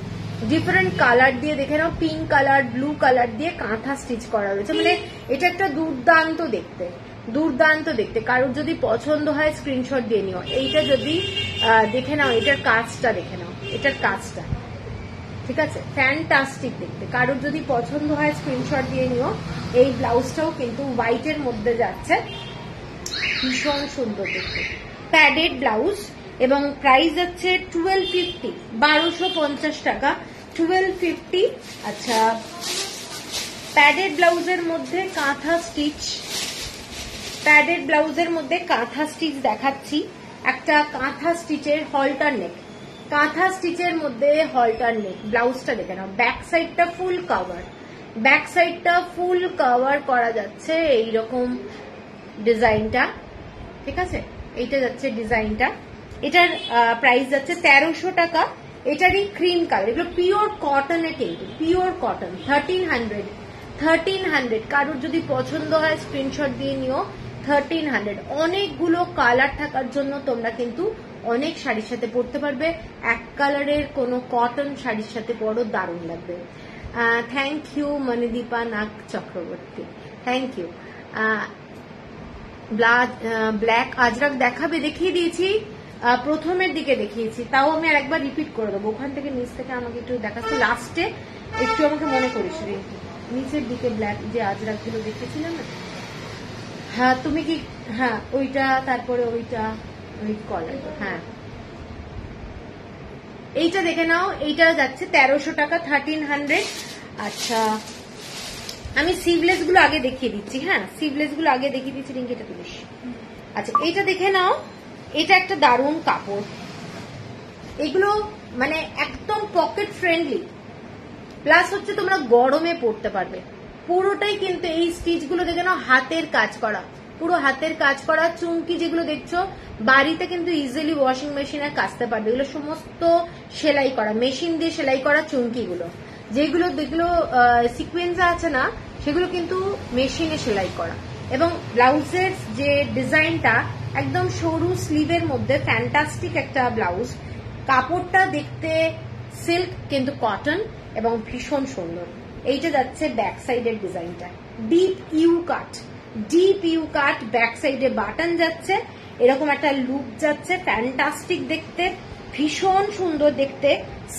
ডিফারেন্ট কালার দিয়ে দেখে নাও, পিঙ্ক কালার, ব্লু কালার দিয়ে কাঁথা স্টিচ করা রয়েছে, মানে এটা একটা দুর্দান্ত দেখতে। কারোর যদি পছন্দ হয় স্ক্রিনশট দিয়ে নিও। এইটা যদি দেখে নাও, এটার কাজটা দেখে নাও, এটার কাজটা ঠিক আছে, ফ্যান্টাস্টিক দেখতে। কারোর যদি পছন্দ হয় স্ক্রিনশট দিয়ে নিও। এই ব্লাউজটাও কিন্তু হোয়াইটের মধ্যে যাচ্ছে, ভীষণ সুন্দর দেখতে, প্যাডেড ব্লাউজ এবং প্রাইস যাচ্ছে 1250, 1250 টাকা, 1250। আচ্ছা, প্যাডেড ব্লাউজের মধ্যে কাঁথা স্টিচ দেখাচ্ছি। একটা কাঁথা স্টিচের হলটার নেক, কাঁথা স্টিচের মধ্যে হলটার নেক, ব্লাউজটা দেখে নাও, ব্যাক সাইডটা ফুল কভার করা যাচ্ছে এইরকম ডিজাইনটা, ঠিক আছে। এইটা যাচ্ছে ডিজাইনটা, এটার প্রাইস যাচ্ছে 1300 টাকা। এটারই ক্রিম কালার, এগুলো পিওর কটনে, কিন্তু পিওর কটন, 1300। কারোর যদি পছন্দ হয় স্ক্রিনশট দিয়ে নিও, 1300। অনেকগুলো কালার থাকার জন্য তোমরা কিন্তু অনেক শাড়ির সাথে পরতে পারবে, এক কালারের কোনো কটন শাড়ির সাথে পরো, দারুণ লাগবে। Thank you Monidipa Nag Chakraborty, thank you. Black Ajrak দেখাবে, দেখিয়ে দিয়েছি, প্রথমের দিকে দেখিয়েছি, তাও আমি আর একবার রিপিট করে দেবো। ওখান থেকে নিচ থেকে আমাকে একটু দেখাচ্ছি, লাস্টে একটু আমাকে মনে করিস রে, নিচের দিকে ব্ল্যাক যে আজরাক গুলো দেখেছিলাম না, হ্যাঁ তুমি কি, হ্যাঁ ওইটা, তারপরে ওইটা, ওই কলার, হ্যাঁ এইটা দেখে নাও, এইটা যাচ্ছে 1300 টাকা, 1300। আচ্ছা, আমি সিভলেস গুলো আগে দেখিয়ে দিচ্ছি, হ্যাঁ সিভলেস গুলো আগে দেখিয়ে দিচ্ছি, রিঙ্কিটা তুলিস। আচ্ছা, এইটা দেখে নাও, এটা একটা দারুণ কাপড়, এগুলো মানে একদম পকেট ফ্রেন্ডলি, প্লাস হচ্ছে তোমরা গরমে পরতে পারবে। পুরোটাই কিন্তু এই স্টিচ গুলো দেখে নাও, হাতের কাজ করা, পুরো হাতের কাজ করা। চুমকি যেগুলো দেখছো বাড়িতে কিন্তু ইজিলি ওয়াশিং মেশিনে কাচতে পারবে, এগুলো সমস্ত সেলাই করা, মেশিন দিয়ে সেলাই করা চুমকিগুলো, যেগুলো দেখলো সিকোয়েন্স আছে না, সেগুলো কিন্তু মেশিনে সেলাই করা। এবং ব্লাউজের যে ডিজাইনটা একদম সরু স্লিভের মধ্যে, ফ্যান্টাস্টিক একটা ব্লাউজ, কাপড়টা দেখতে সিল্ক কিন্তু কটন এবং ভীষণ সুন্দর, এইটা যাচ্ছে ব্যাক সাইডের ডিজাইনটা, ডিপ ইউ কাট, ব্যাক সাইডে বাটন যাচ্ছে, এরকম একটা লুক যাচ্ছে, ফ্যান্টাস্টিক দেখতে, ভীষণ সুন্দর দেখতে।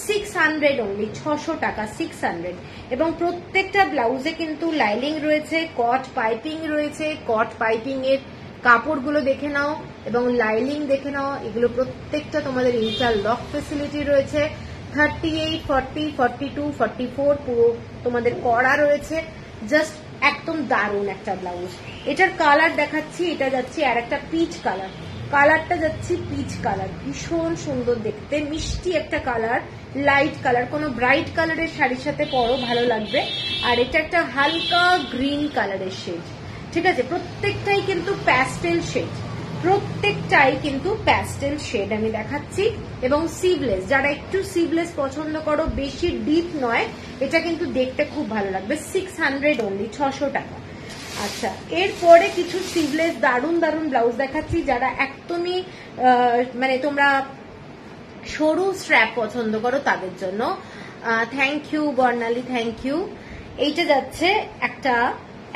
600 অনলি, 600 টাকা, 600। এবং প্রত্যেকটা ব্লাউজে কিন্তু লাইনিং রয়েছে, কট পাইপিং রয়েছে, কট পাইপিং এর কাপড়গুলো দেখে নাও এবং লাইনিং দেখে নাও, এগুলো প্রত্যেকটা তোমাদের ইন্টারলক ফেসিলিটি রয়েছে। 38, 40, 42, 44 পুরো তোমাদের করা রয়েছে। জাস্ট একদম দারুণ একটা ব্লাউজ। এটার কালার দেখাচ্ছি, এটা যাচ্ছে আর একটা পিচ কালার, কালারটা যাচ্ছে পিচ কালার, ভীষণ সুন্দর দেখতে, মিষ্টি একটা কালার, লাইট কালার, কোনো ব্রাইট কালারের শাড়ির সাথে পরো ভালো লাগবে। আর এটা একটা হালকা গ্রিন কালারের শেড, ঠিক আছে, প্রত্যেকটাই কিন্তু প্যাস্টেল শেড, প্রত্যেকটাই কিন্তু প্যাস্টেল শেড আমি দেখাচ্ছি। এবং সিভলেস, যারা একটু সিভলেস পছন্দ করো, বেশি ডিপ নয়, এটা কিন্তু দেখতে খুব ভালো লাগবে। 600 অনলি, 600 টাকা। আচ্ছা, এরপরে কিছু সিভলেস দারুণ দারুণ ব্লাউজ দেখাচ্ছি, যারা একদমই মানে তোমরা সরু স্ট্র্যাপ পছন্দ করো তাদের জন্য। Thank you Barnali, thank you. এইটা যাচ্ছে একটা,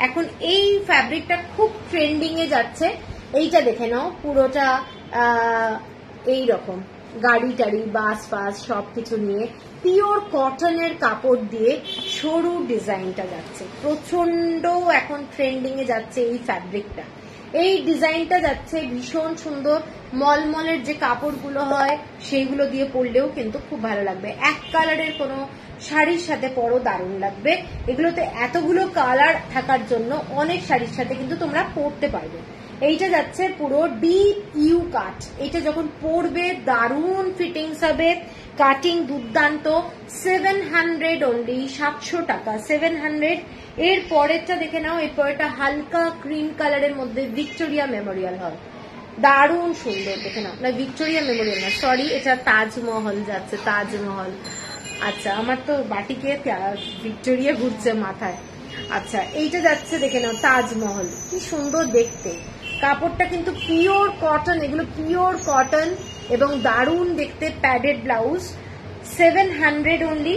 এখন এই ফ্যাব্রিকটা খুব ট্রেন্ডিং এ যাচ্ছে, এইটা দেখে নাও, পুরোটা এইরকম গাড়ি টাড়ি বাস ফাস সবকিছু নিয়ে পিওর কটনের কাপড় দিয়ে সরু ডিজাইনটা যাচ্ছে, প্রচন্ড এখন ট্রেন্ডিং এ যাচ্ছে এই ফ্যাব্রিকটা। এই ডিজাইনটা যাচ্ছে ভীষণ সুন্দর, মলমলের যে কাপড়গুলো হয় সেইগুলো দিয়ে পরলেও কিন্তু খুব ভালো লাগবে। এক কালারের কোনো শাড়ির সাথে পরো দারুণ লাগবে। এগুলোতে এতগুলো কালার থাকার জন্য অনেক শাড়ির সাথে কিন্তু তোমরা পরতে পারবে। এইটা যাচ্ছে পুরো ডিপ ইউ কাট, এটা যখন পরবে দারুণ ফিটিংস হবে, কাটিং দুর্দান্ত। 700 অনলি, 700 টাকা, 700। এর পরেরটা দেখে নাও, এর পরেরটা হালকা ক্রিম কালারের মধ্যে ভিক্টোরিয়া মেমোরিয়াল হয়, দারুণ সুন্দর দেখে নাও। না, ভিক্টোরিয়া মেমোরিয়াল না, সরি, এটা তাজমহল যাচ্ছে, তাজমহল। আচ্ছা, আমার তো বাটিকে ভিক্টোরিয়া ঘুরছে মাথায়। আচ্ছা, এইটা যাচ্ছে দেখে নাও তাজমহল, কি সুন্দর দেখতে, কাপড়টা কিন্তু পিওর কটন, এগুলো পিওর কটন এবং দারুণ দেখতে, প্যাডেড ব্লাউজ। 700 অনলি।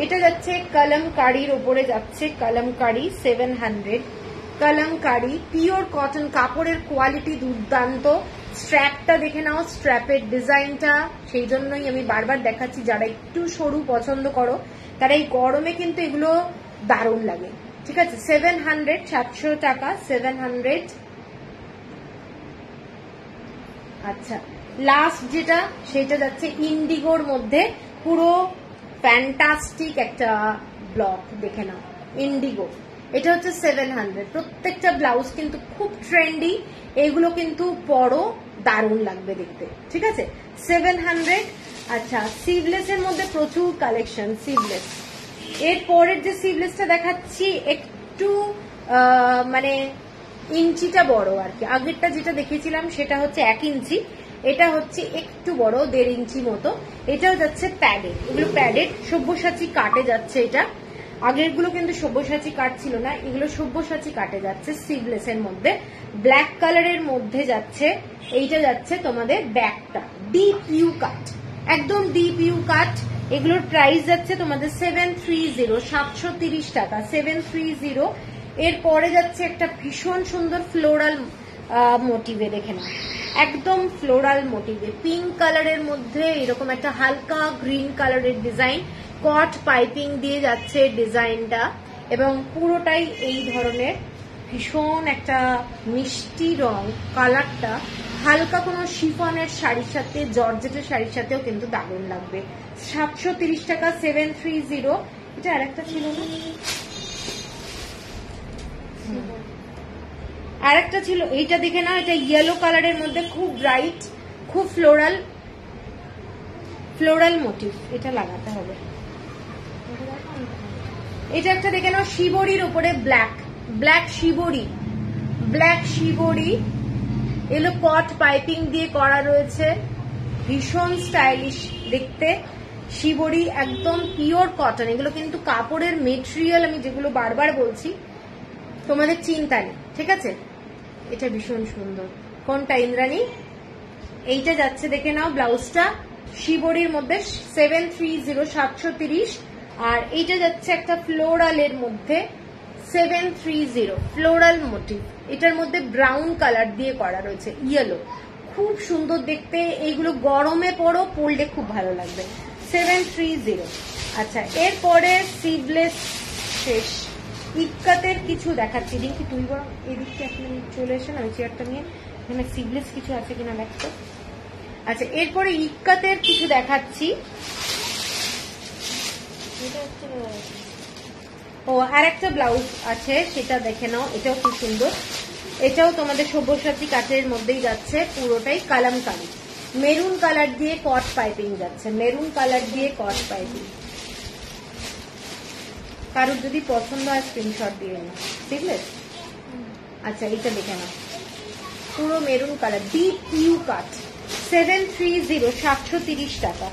এটা যাচ্ছে কলমকারীর ওপরে যাচ্ছে, কলমকারী 700, কলমকারী পিওর কটন, কাপড়ের কোয়ালিটি দুর্দান্ত। স্ট্র্যাপটা দেখে নাও, স্ট্র্যাপের ডিজাইনটা, সেই জন্যই আমি বারবার দেখাচ্ছি, যারা একটু সরু পছন্দ করো তারা এই গরমে কিন্তু এগুলো দারুণ লাগে, ঠিক আছে। 700, 700 টাকা, 700। আচ্ছা, লাস্ট যেটা সেটা যাচ্ছে ইন্ডিগোর মধ্যে, পুরো ফ্যান্টাস্টিক একটা ব্লক দেখে নাও, ইন্ডিগো, এটা হচ্ছে 700। প্রত্যেকটা ব্লাউজ কিন্তু খুব ট্রেন্ডি, এগুলো কিন্তু পরো দারুণ লাগবে দেখতে, ঠিক আছে। 700। আচ্ছা, সিভলেস এর মধ্যে প্রচুর কালেকশন, সিভলেস। এর পরের যে সিভলেসটা দেখাচ্ছি একটু মানে ইঞ্চিটা বড় আর কি, আগেরটা যেটা দেখেছিলাম সেটা হচ্ছে 1 ইঞ্চি, এটা হচ্ছে একটু বড়, 1.5 ইঞ্চি মতো। এটাও যাচ্ছে প্যাডেড, এগুলো প্যাডেড, সব্যসাচী কাটে যাচ্ছে এটা, আগেরগুলো কিন্তু সব্যসাচী কাট ছিল না, এগুলো সব্যসাচী কাটে যাচ্ছে। সিভলেস এর মধ্যে ব্ল্যাক কালারের মধ্যে যাচ্ছে, এইটা যাচ্ছে তোমাদের ব্যাকটা ডিপ ইউ কাট, একদম ডিপ ইউ কাট। এগুলোর প্রাইস যাচ্ছে তোমাদের 730, 730 টাকা, 730। এর পরে যাচ্ছে একটা ভীষণ সুন্দর ফ্লোরাল মোটিভে, দেখে না, একদম ফ্লোরাল মোটিভে, পিঙ্ক কালারের মধ্যে এরকম একটা হালকা গ্রিন কালারের ডিজাইন, কট পাইপিং দিয়ে যাচ্ছে ডিজাইনটা, এবং পুরোটাই এই ধরনের ভীষণ একটা মিষ্টি রং, কালারটা হালকা কোনো শিফনের শাড়ির সাথে, জর্জেটের শাড়ির সাথেও কিন্তু দারুণ লাগবে। 730 টাকা, 730। এটা আরেকটা ছিল না, আরেকটা ছিল, এইটা দেখে না, এটা ইয়েলো কালারের মধ্যে খুব ব্রাইট, খুব ফ্লোরাল, ফ্লোরাল মোটিভ, এটা লাগাতে হবে। এটা একটা দেখে নাও, শিবরির উপরে ব্ল্যাক, ব্ল্যাক শিবরি, ব্ল্যাক শিবরি, এগুলো কট পাইপিং দিয়ে করা রয়েছে, ভীষণ স্টাইলিশ দেখতে। শিবরি একদম পিওর কটন, এগুলো কিন্তু কাপড়ের মেটেরিয়াল, আমি যেগুলো বারবার বলছি তোমাদের চিন্তা নেই, ঠিক আছে। এটা ভীষণ সুন্দর, কোনটা ইন্দ্রাণী? এইটা যাচ্ছে দেখে নাও ব্লাউজটা, শিবরির মধ্যে 730, 730। আর এইটা যাচ্ছে একটা ফ্লোরালের মধ্যে 730 ফ্লোরাল মোটিভ, এটার মধ্যে ব্রাউন কালার দিয়ে করা রয়েছে, ইয়েলো, খুব সুন্দর দেখতে। এইগুলো গরমে পরলে খুব ভালো লাগবে। 730। আচ্ছা, এরপরে সিভলেস শেষ। ইক্কাতের কিছু দেখাচ্ছি, দেখি তুই বরং এদিকটা আপনি চলে এসে না, ওই চেয়ারটা নিয়ে এখানে সিভলেস কিছু আছে কিনা দেখতো। আচ্ছা, এরপরে ইক্কাতের কিছু দেখাচ্ছি। ও আর একটা ব্লাউজ আছে, সেটা দেখে নাও, এটাও খুব সুন্দর। এটাও তোমাদের সব্যসাচী কাঠের মধ্যেই যাচ্ছে, পুরোটাই কালামকারী, মেরুন কালার দিয়ে কট পাইপিং যাচ্ছে, মেরুন কালার দিয়ে কট পাইপিং। কারোর যদি পছন্দ হয় স্ক্রিনশট দিয়ে নাও, বুঝলে? আচ্ছা, এইটা দেখে নাও, পুরো মেরুন কালার, ডিপ ইউ কাট, 730, 730 টাকা।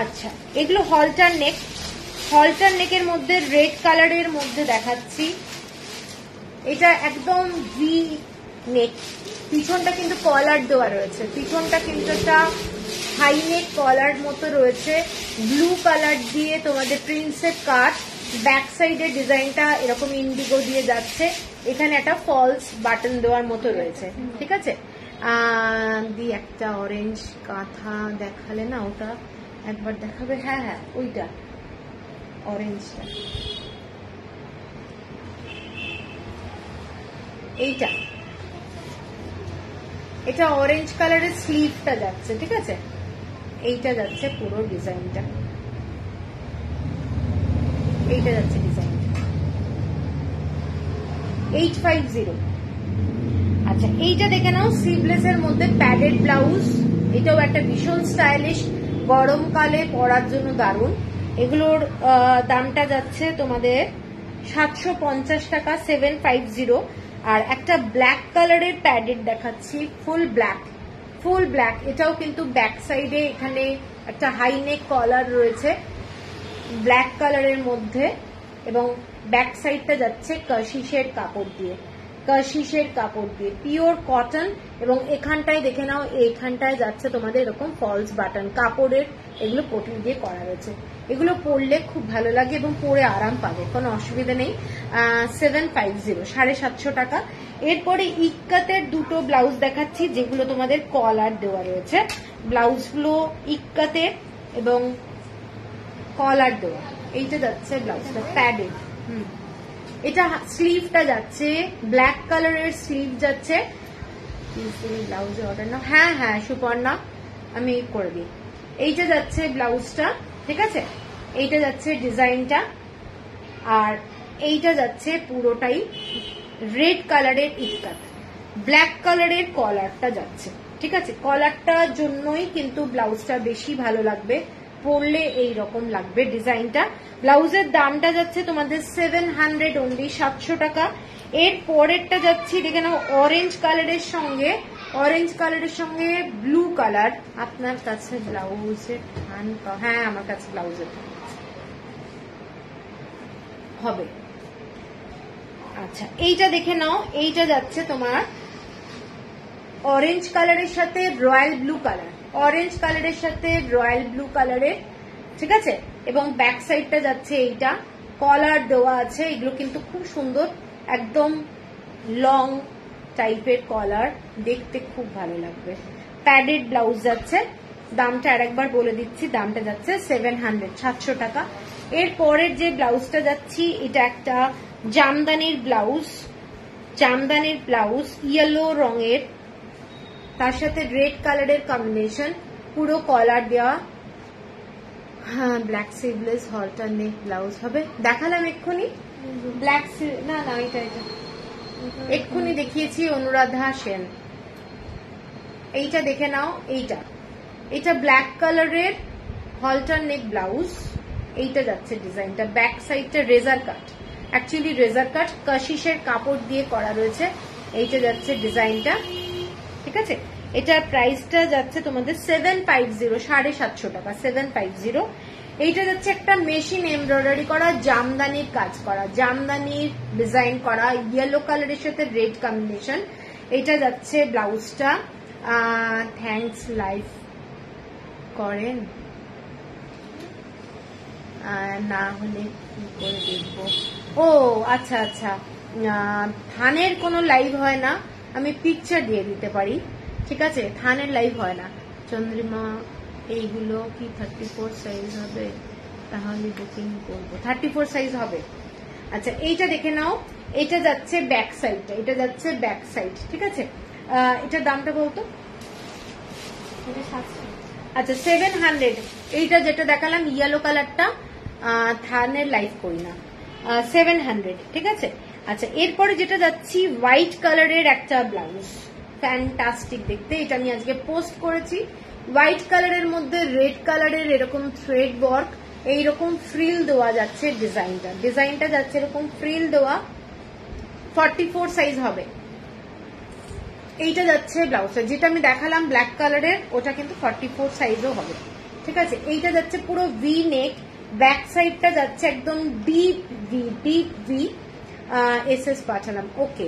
আচ্ছা, এগুলো হলটার নেক, হলটার নেকের মধ্যে রেড কালারের মধ্যে দেখাচ্ছি। এটা একদম ভি নেক, পিছনটা কিন্তু কলার দেওয়া রয়েছে, পিছনটা কিন্তু একটা হাই নেক কলার মতো রয়েছে, ব্লু কালার দিয়ে তোমাদের প্রিন্সেস কাট, ব্যাক সাইডের ডিজাইনটা এরকম ইন্ডিগো দিয়ে যাচ্ছে, এখানে একটা ফলস বাটন দেওয়ার মতো রয়েছে, ঠিক আছে। দি একটা অরেঞ্জ কাঁথা দেখালে না, ওটা একবার দেখাবে? হ্যাঁ হ্যাঁ, ওইটা অরেঞ্জটা, এইটা, এটা অরেঞ্জ কালারের স্লিভটা যাচ্ছে, ঠিক আছে। এইটা যাচ্ছে পুরো ডিজাইনটা, এইটা যাচ্ছে ডিজাইনটা 850। আচ্ছা, এইটা দেখে নাও, স্লিভলেস এর মধ্যে প্যাডেড ব্লাউজ, এটাও একটা ভীষণ স্টাইলিশ, গরমকালে পরার জন্য দারুণ। এগুলোর দামটা যাচ্ছে তোমাদের 750 টাকা, 750। আর একটা ব্ল্যাক কালারের প্যাডেড দেখাচ্ছি, ফুল ব্ল্যাক, ফুল ব্ল্যাক, এটাও কিন্তু ব্যাক সাইডে এখানে একটা হাই নেক কলার রয়েছে ব্ল্যাক কালারের মধ্যে, এবং ব্যাক সাইডটা যাচ্ছে কাশিশের কাপড় দিয়ে, কাশিশের কাপড় দিয়ে, পিওর কটন। এবং এখানটায় দেখে নাও, এইখানটায় যাচ্ছে তোমাদের এরকম ফলস বাটন কাপড়ের, এগুলো পটি দিয়ে করা রয়েছে। এগুলো পরলে খুব ভালো লাগে এবং পরে আরাম পাবে, কোনো অসুবিধা নেই। 750, 750 টাকা। এরপরে ইক্কাতের দুটো ব্লাউজ দেখাচ্ছি, যেগুলো তোমাদের কলার দেওয়া রয়েছে, ব্লাউজগুলো ইক্কাতের এবং কলার দেওয়া। এইটা যাচ্ছে ব্লাউজটা প্যাডেড, এটা স্লিভটা যাচ্ছে ব্ল্যাক কালারের স্লিভ যাচ্ছে। ব্লাউজে অর্ডার না, হ্যাঁ হ্যাঁ সুপর্ণা, আমি করে দিই। এইটা যাচ্ছে ব্লাউজটা, ঠিক আছে, এইটা যাচ্ছে ডিজাইনটা, আর এইটা যাচ্ছে পুরোটাই রেড কালারের ইক্কাত, ব্ল্যাক কালারের কলারটা যাচ্ছে, ঠিক আছে। কলারটার জন্যই কিন্তু ব্লাউজটা বেশি ভালো লাগবে, পরলে এই রকম লাগবে ডিজাইনটা। ব্লাউজের দামটা যাচ্ছে তোমাদের 700 অনলি, 700 টাকা। এর পরেরটা যাচ্ছি, দেখে নাও, অরেঞ্জ কালারের সঙ্গে, অরেঞ্জ কালারের সঙ্গে ব্লু কালার। আপনার কাছে ব্লাউজের হ্যাঁ, আমার কাছে ব্লাউজের হবে। আচ্ছা, এইটা দেখে নাও, এইটা যাচ্ছে তোমার অরেঞ্জ কালারের সাথে রয়্যাল ব্লু কালার, অরেঞ্জ কালারের সাথে রয়্যাল ব্লু কালারের, ঠিক আছে। এবং ব্যাক সাইডটা যাচ্ছে এইটা, কলার দেওয়া আছে, এগুলো কিন্তু খুব সুন্দর, একদম লং টাইপের কলার, দেখতে খুব ভালো লাগবে। প্যাডেড ব্লাউজ যাচ্ছে, দামটা আরেকবার বলে দিচ্ছি, দামটা যাচ্ছে 700, 700 টাকা। এর পরের যে ব্লাউজটা যাচ্ছি, এটা একটা জামদানির ব্লাউজ, জামদানির ব্লাউজ ইয়েলো রঙের, তার সাথে রেড কালারের কম্বিনেশন, পুরো কলার দেওয়া, হ্যাঁ ব্ল্যাক স্লিভলেস হলটার নেক ব্লাউজ হবে। দেখালাম এক্ষুনি ব্ল্যাক, না না এটা এটা এক্ষুনি দেখিয়েছি, অনুরাধা সেন। এইটা দেখে নাও, এইটা, এটা ব্ল্যাক কালারের হলটার নেক ব্লাউজ, এইটা যাচ্ছে ডিজাইনটা, ব্যাক সাইডটা রেজার কাট, অ্যাকচুয়ালি রেজার কাট কাশিশের কাপড় দিয়ে করা রয়েছে, এইটা যাচ্ছে ডিজাইনটা, ঠিক আছে। এটার প্রাইসটা যাচ্ছে তোমাদের 750, 750 টাকা, 750। এইটা যাচ্ছে একটা মেশিন এমব্রয়ডারি করা, জামদানির কাজ করা, জামদানির ডিজাইন করা, ইয়েলো কালারের সাথে রেড কম্বিনেশন। এটা যাচ্ছে ব্লাউজটা, থ্যাঙ্কস লাইভ করেন, না হলে কি করে দেখবো? ও আচ্ছা আচ্ছা, থানের কোনো লাইভ হয় না, আমি পিকচার দিয়ে দিতে পারি, ঠিক আছে? থানের লাইভ হয় না। চন্দ্রিমা এইগুলো কি 34 সাইজ হবে? তাহলে বুকিং করবো। 34 সাইজ হবে। আচ্ছা এইটা দেখে নাও, এটা যাচ্ছে ব্যাক সাইডটা, এটা যাচ্ছে ব্যাক সাইড, ঠিক আছে? এটার দামটা বলতো। এটা 700। আচ্ছা 700। এইটা যেটা দেখালাম ইয়েলো কালারটা, থানের লাইভ করি না, 700, ঠিক আছে? আচ্ছা এরপরে যেটা যাচ্ছি হোয়াইট কালারের একটা ব্লাউজ, ফ্যান্টাস্টিক দেখতে, এটা আমি আজকে পোস্ট করেছি। হোয়াইট কালারের মধ্যে রেড কালারের এরকম থ্রেড ওয়ার্ক, এইরকম ফ্রিল দেওয়া যাচ্ছে, ডিজাইনটা যাচ্ছে এরকম ফ্রিল দেওয়া, 44 সাইজ হবে। এইটা যাচ্ছে ব্লাউজটা, যেটা আমি দেখালাম ব্ল্যাক কালারের, ওটা কিন্তু 44 সাইজও হবে, ঠিক আছে? এইটা যাচ্ছে পুরো ভি নেক, ব্যাক সাইডটা যাচ্ছে একদম ডিপ ভি, এসএস পাঠালাম, ওকে।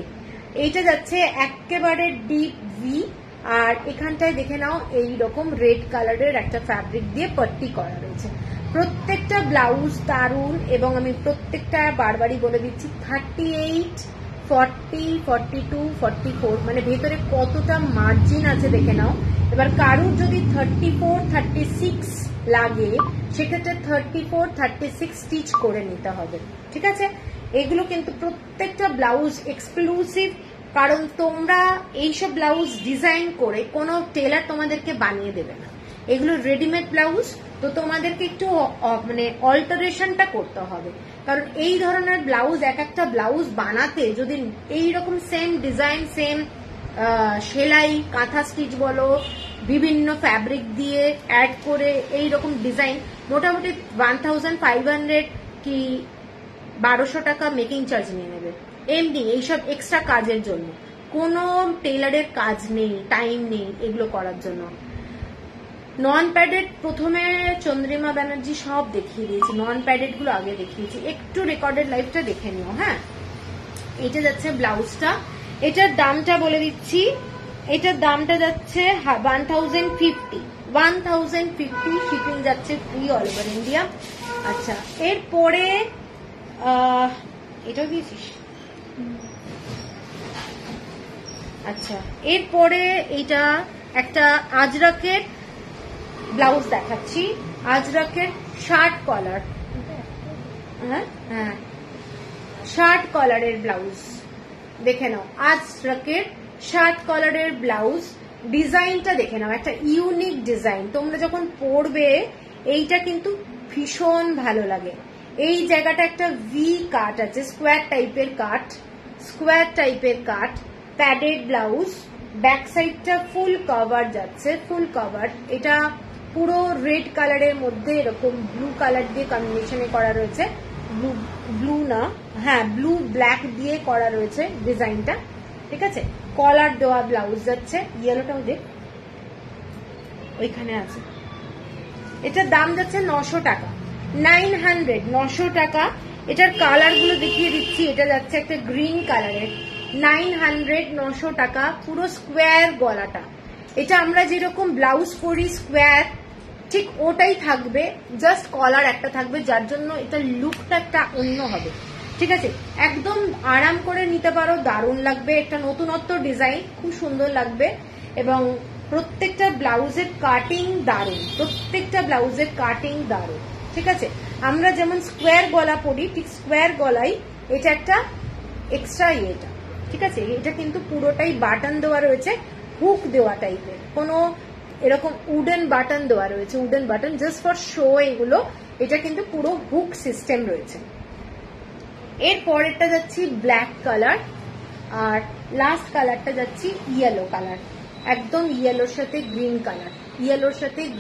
এইটা যাচ্ছে একেবারে ডিপ ভি, আর এখানটায় দেখে নাও এইরকম রেড কালারের একটা ফ্যাব্রিক দিয়ে পট্টি করা রয়েছে। প্রত্যেকটা ব্লাউজ দারুন, এবং আমি প্রত্যেকটা বারবারই বলে দিচ্ছি 38, 40, 42, 44, মানে ভেতরে কতটা মার্জিন আছে দেখে নাও। এবার কারুর যদি 34, 36 লাগে, সেক্ষেত্রে 34, 36 স্টিচ করে নিতে হবে, ঠিক আছে? এগুলো কিন্তু প্রত্যেকটা ব্লাউজ এক্সক্লুসিভ, কারণ তোমরা এইসব ব্লাউজ ডিজাইন করে কোনো টেলার তোমাদেরকে বানিয়ে দেবে না, এগুলো রেডিমেড ব্লাউজ, তো তোমাদেরকে একটু মানে অল্টারেশনটা করতে হবে, কারণ এই ধরনের ব্লাউজ, এক একটা ব্লাউজ বানাতে যদি এইরকম সেম ডিজাইন, সেম সেলাই, কাঁথা স্টিচ বলো, বিভিন্ন ফ্যাব্রিক দিয়ে অ্যাড করে এইরকম ডিজাইন, মোটামুটি 1500 কি 1200 টাকা মেকিং চার্জ নিয়ে নেবে এমনি, এইসব এক্সট্রা কাজের জন্য। কোনো টেলারের কাজ নেই, টাইম নেই এগুলো করার জন্য। নন প্যাডেড প্রথমে চন্দ্রিমা ব্যানার্জি সব দেখিয়ে দিয়েছি, নন প্যাডেড গুলো আগে দেখিয়েছি, একটু রেকর্ডেড লাইভটা দেখে নিও। হ্যাঁ, এটা যাচ্ছে ব্লাউজটা, এটার দামটা বলে দিচ্ছি, এটার দামটা যাচ্ছে 1050, শিপিং যাচ্ছে ফ্রি অল ওভার ইন্ডিয়া। আচ্ছা এরপরে এটাও দিয়েছিস? আচ্ছা এরপরে এইটা একটা আজরাকের ব্লাউজ দেখাচ্ছি, আজরাকের শার্ট কলার, হ্যাঁ হ্যাঁ শার্ট কলারের ব্লাউজ দেখে নাও, আজরাকের শার্ট কলারের ব্লাউজ, ডিজাইনটা দেখে নাও, একটা ইউনিক ডিজাইন, তোমরা যখন পরবে এইটা কিন্তু ভীষণ ভালো লাগে। এই জায়গাটা একটা ভি কাট আছে, স্কোয়ার টাইপের কাট, প্যাডেড ব্লাউজ, ব্যাক সাইডটা ফুল কভার যাচ্ছে, ফুল কভার। এটা পুরো রেড কালারের মধ্যে এরকম ব্লু কালার দিয়ে কম্বিনেশনে করা রয়েছে, ব্লু না, হ্যাঁ ব্লু ব্ল্যাক দিয়ে করা রয়েছে ডিজাইনটা, ঠিক আছে? কলার দেওয়া ব্লাউজ যাচ্ছে, ইয়েলোটাও দেখ ওইখানে আছে। এটার দাম যাচ্ছে 900 টাকা, 900 টাকা। এটার কালার গুলো দেখিয়ে দিচ্ছি, এটা যাচ্ছে একটা গ্রিন কালারের, 900 টাকা, পুরো স্কোয়ার গলাটা। এটা আমরা যেরকম ব্লাউজ পরি স্কোয়ার, ঠিক ওটাই থাকবে, জাস্ট কলার একটা থাকবে, যার জন্য এটা লুকটা একটা অন্য হবে, ঠিক আছে? একদম আরাম করে নিতে পারো, দারুণ লাগবে, একটা নতুনত্ব ডিজাইন, খুব সুন্দর লাগবে। এবং প্রত্যেকটা ব্লাউজের কাটিং দারুণ, ঠিক আছে? আমরা যেমন স্কোয়ার গলা পরি, ঠিক স্কোয়ার গলাই এটা একটা এক্সট্রা ইয়েটা, ঠিক আছে? এটা কিন্তু পুরোটাই বাটন দেওয়া রয়েছে, হুক দেওয়া টাইপের, কোনো এরকম উডেন বাটন দেওয়া রয়েছে, wooden button just for show এগুলো, এটা কিন্তু পুরো হুক সিস্টেম রয়েছে। এর পরেরটা যাচ্ছি ব্ল্যাক কালার, আর লাস্ট কালারটা যাচ্ছি ইয়েলো কালার, একদম ইয়েলোর সাথে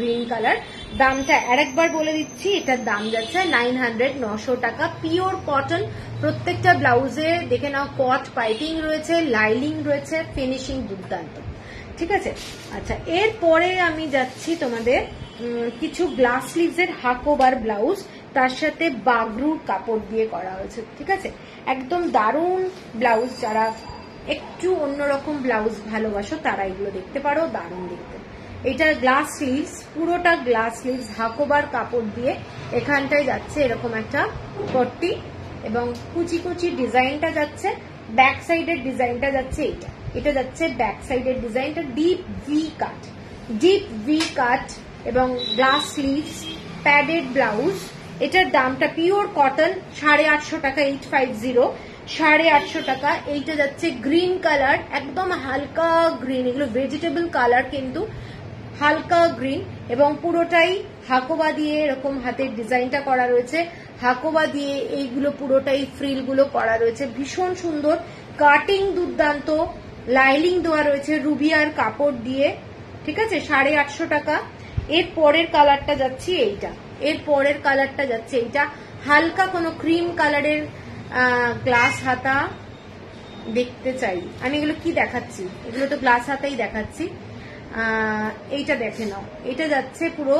গ্রিন কালার। দামটা আরেকবার বলে দিচ্ছি, এটার দাম যাচ্ছে 900 টাকা, পিওর কটন। প্রত্যেকটা ব্লাউজে দেখে নাও কট পাইপিং রয়েছে, লাইলিং রয়েছে, ফিনিশিং দুর্দান্ত, ঠিক আছে? আচ্ছা এরপরে আমি যাচ্ছি তোমাদের কিছু গ্লাস স্লিভসের হাকোবার ব্লাউজ, তার সাথে বাগরুর কাপড় দিয়ে করা হয়েছে, ঠিক আছে? একদম দারুণ ব্লাউজ, যারা একটু অন্যরকম ব্লাউজ ভালোবাসো তারা এগুলো দেখতে পারো, দারুণ দেখতে। এটা গ্লাস স্লিভস, পুরোটা গ্লাস স্লিভস, হাকোবার কাপড় দিয়ে এখানটায় যাচ্ছে এরকম একটা পট্টি এবং কুচি কুচি ডিজাইনটা যাচ্ছে। ব্যাক সাইডের ডিজাইনটা যাচ্ছে এইটা, এটা যাচ্ছে ব্যাক সাইডের ডিজাইনটা ডিপ ভি কাট, ডিপ ভি কাট এবং গ্লাস স্লিভস, প্যাডেড ব্লাউজ। এটার দামটা পিওর কটন 850 টাকা, 850, 850 টাকা। এইটা যাচ্ছে গ্রিন কালার, একদম হালকা গ্রিন, এগুলো ভেজিটেবল কালার কিন্তু হালকা গ্রিন এবং পুরোটাই হাকোবা দিয়ে এরকম হাতের ডিজাইনটা করা রয়েছে, হাকোবা দিয়ে এইগুলো পুরোটাই ফ্রিল গুলো করা রয়েছে, ভীষণ সুন্দর কাটিং, দুর্দান্ত লাইলিং দেওয়া রয়েছে রুবিয়ার কাপড় দিয়ে, ঠিক আছে, 850 টাকা। এর পরের কালারটা যাচ্ছে এইটা, এর পরের কালারটা যাচ্ছে এইটা, হালকা কোনো ক্রিম কালারের গ্লাস হাতা দেখতে চাই আমি। এগুলো কি দেখাচ্ছি, এগুলো তো গ্লাস হাতাই দেখাচ্ছি। এইটা দেখে নাও, এটা যাচ্ছে পুরো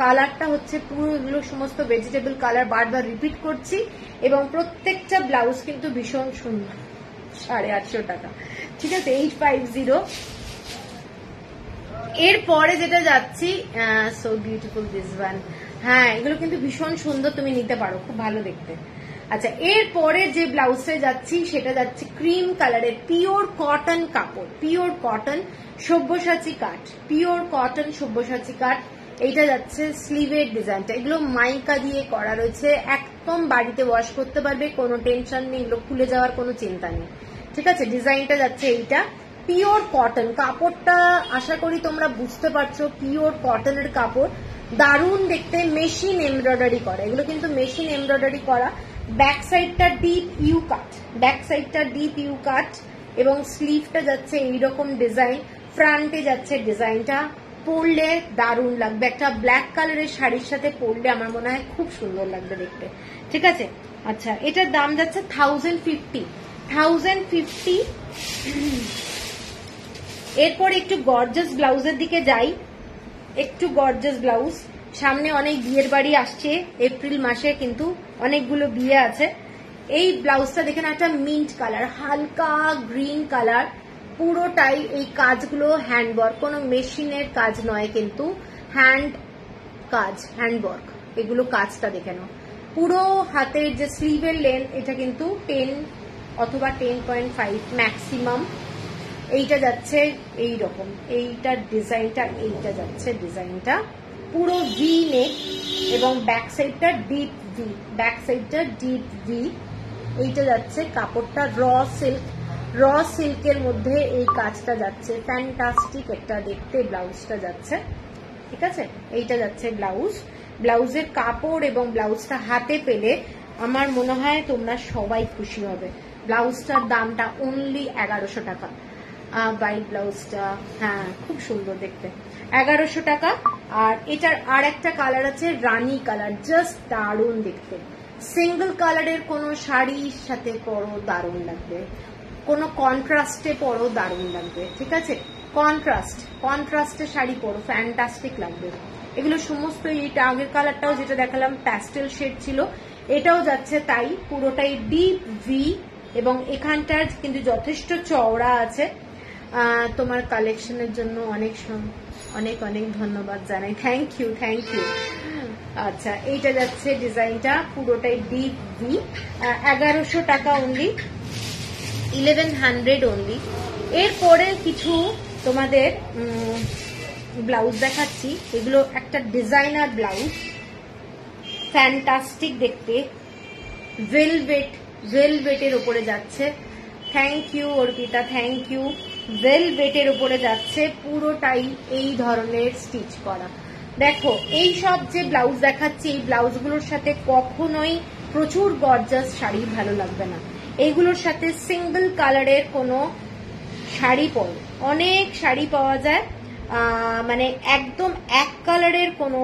কালারটা হচ্ছে পুরো এগুলো সমস্ত ভেজিটেবল কালার, বারবার রিপিট করছি এবং প্রত্যেকটা ব্লাউজ কিন্তু ভীষণ সুন্দর, 850 টাকা, ঠিক আছে, 850। এরপরে যেটা যাচ্ছি, সো বিউটিফুল দিস ওয়ান, হ্যাঁ এগুলো কিন্তু ভীষণ সুন্দর, তুমি নিতে পারো, খুব ভালো দেখতে। আচ্ছা, এরপরে যে ব্লাউজটা যাচ্ছি সেটা যাচ্ছে ক্রিম কালারের পিওর কটন কাপড়, পিওর কটন সব্যসাচী কাট, পিওর কটন সব্যসাচী কাট। এইটা যাচ্ছে স্লিভের ডিজাইনটা, এগুলো মাইকা দিয়ে করা রয়েছে, একদম বাড়িতে ওয়াশ করতে পারবে, কোনো টেনশন নেই, এগুলো খুলে যাওয়ার কোনো চিন্তা নেই, ঠিক আছে। ডিজাইনটা যাচ্ছে এইটা, পিওর কটন কাপড়টা, আশা করি তোমরা বুঝতে পারছো, পিওর কটনের কাপড়, দারুণ দেখতে, মেশিন এমব্রয়ডারি করা, এগুলো কিন্তু মেশিন এমব্রয়ডারি করা। ব্যাক সাইডটা ডিপ ইউ কাট, ব্যাক সাইডটা ডিপ ইউ কাট এবং স্লিভটা যাচ্ছে এইরকম ডিজাইন, ফ্রন্টে যাচ্ছে ডিজাইনটা, পরলে দারুণ লাগবে, একটা ব্ল্যাক কালারের শাড়ির সাথে পরলে আমার মনে হয় খুব সুন্দর লাগবে দেখতে, ঠিক আছে। আচ্ছা, এটার দাম যাচ্ছে 1050। এরপর একটু গর্জাস ব্লাউজের দিকে যাই, একটু গর্জাস ব্লাউজ। সামনে অনেক বিয়ের বাড়ি আসছে, এপ্রিল মাসে কিন্তু অনেকগুলো বিয়ে আছে। এই ব্লাউজটা দেখে না, একটা মিন্ট কালার, হালকা গ্রিন কালার, পুরোটাই এই কাজগুলো হ্যান্ডওয়ার্ক, কোনো মেশিনের কাজ নয় কিন্তু হ্যান্ড কাজ, হ্যান্ডওয়ার্ক, এগুলো কাজটা দেখে নাও। পুরো হাতের যে স্লিভের লেন্থ এটা কিন্তু 10 অথবা 10.5 ম্যাক্সিমাম। এইটা যাচ্ছে এইরকম, এইটার ডিজাইনটা, এইটা যাচ্ছে ডিজাইনটা পুরো ভি নেক এবং ব্যাক সাইডটা ডিপ ভি, ব্যাক সাইডটা ডিপ ভি। এইটা যাচ্ছে কাপড়টা র সিল্কের মধ্যে এই কাজটা যাচ্ছে, ফ্যান্টাস্টিক একটা দেখতে ব্লাউজটা যাচ্ছে, ঠিক আছে। এইটা যাচ্ছে ব্লাউজ, ব্লাউজের কাপড় এবং ব্লাউজটা হাতে পেলে আমার মনে হয় তোমরা সবাই খুশি হবে। ব্লাউজটার দামটা অনলি 1100 টাকা, হোয়াইট ব্লাউজটা, হ্যাঁ খুব সুন্দর দেখতে, 1100 টাকা। আর এটার আর একটা কালার আছে রানী কালার, জাস্ট দারুণ দেখতে, সিঙ্গেল কালারের কোনো শাড়ির সাথে পরো দারুণ লাগবে, কোনো কন্ট্রাস্টে পরো দারুণ লাগবে, ঠিক আছে, কন্ট্রাস্টে শাড়ি পরো ফ্যান্টাস্টিক লাগবে। এগুলো সমস্ত, এইটা আগের কালারটাও যেটা দেখালাম প্যাস্টেল শেড ছিল, এটাও যাচ্ছে তাই, পুরোটাই ডিপ ভি এবং এখানটার কিন্তু যথেষ্ট চওড়া আছে। তোমার কালেকশনের জন্য অনেক অনেক অনেক ধন্যবাদ জানাই, থ্যাংক ইউ। আচ্ছা, এইটা যাচ্ছে ডিজাইনটা পুরোটাই ডিপ ভি, 1100 টাকা অনলি, 1100 অনলি। এরপরে কিছু তোমাদের ব্লাউজ দেখাচ্ছি, এগুলো একটা ডিজাইনার ব্লাউজ, ফ্যান্টাস্টিক দেখতে, ভেলভেটের উপরে যাচ্ছে, thank you Arpita, thank you. ভেলভেটের উপরে যাচ্ছে, পুরোটাই এই ধরনের স্টিচ করা। দেখো, এই সব যে ব্লাউজ দেখাচ্ছি, এই ব্লাউজগুলোর সাথে কখনোই প্রচুর গর্জাস শাড়ি ভালো লাগবে না, এইগুলোর সাথে সিঙ্গেল কালারের কোনো শাড়ি পরো, অনেক শাড়ি পাওয়া যায়, মানে একদম এক কালারের কোনো,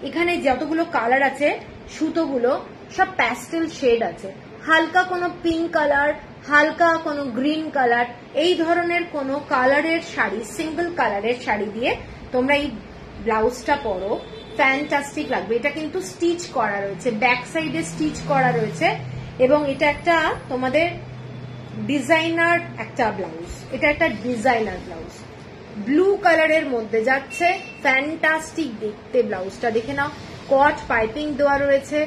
এখানে যতগুলো কালার আছে সুতোগুলো সব প্যাস্টেল শেড আছে, হালকা কোনো পিঙ্ক কালার, হালকা কোনো গ্রিন কালার, এই ধরনের কোনো কালারের শাড়ি, সিঙ্গেল কালারের শাড়ি দিয়ে তোমরা এই ব্লাউজটা পরো, ফ্যান্টাস্টিক লাগবে। এটা কিন্তু স্টিচ করা রয়েছে, ব্যাক সাইডে স্টিচ করা রয়েছে এবং এটা একটা তোমাদের ডিজাইনার একটা ব্লাউজ, এটা একটা ডিজাইনার ব্লাউজ, ব্লু কালারের মধ্যে যাচ্ছে, ফ্যান্টাস্টিক দেখতে ব্লাউজটা দেখে নাও। কট পাইপিং দেওয়া রয়েছে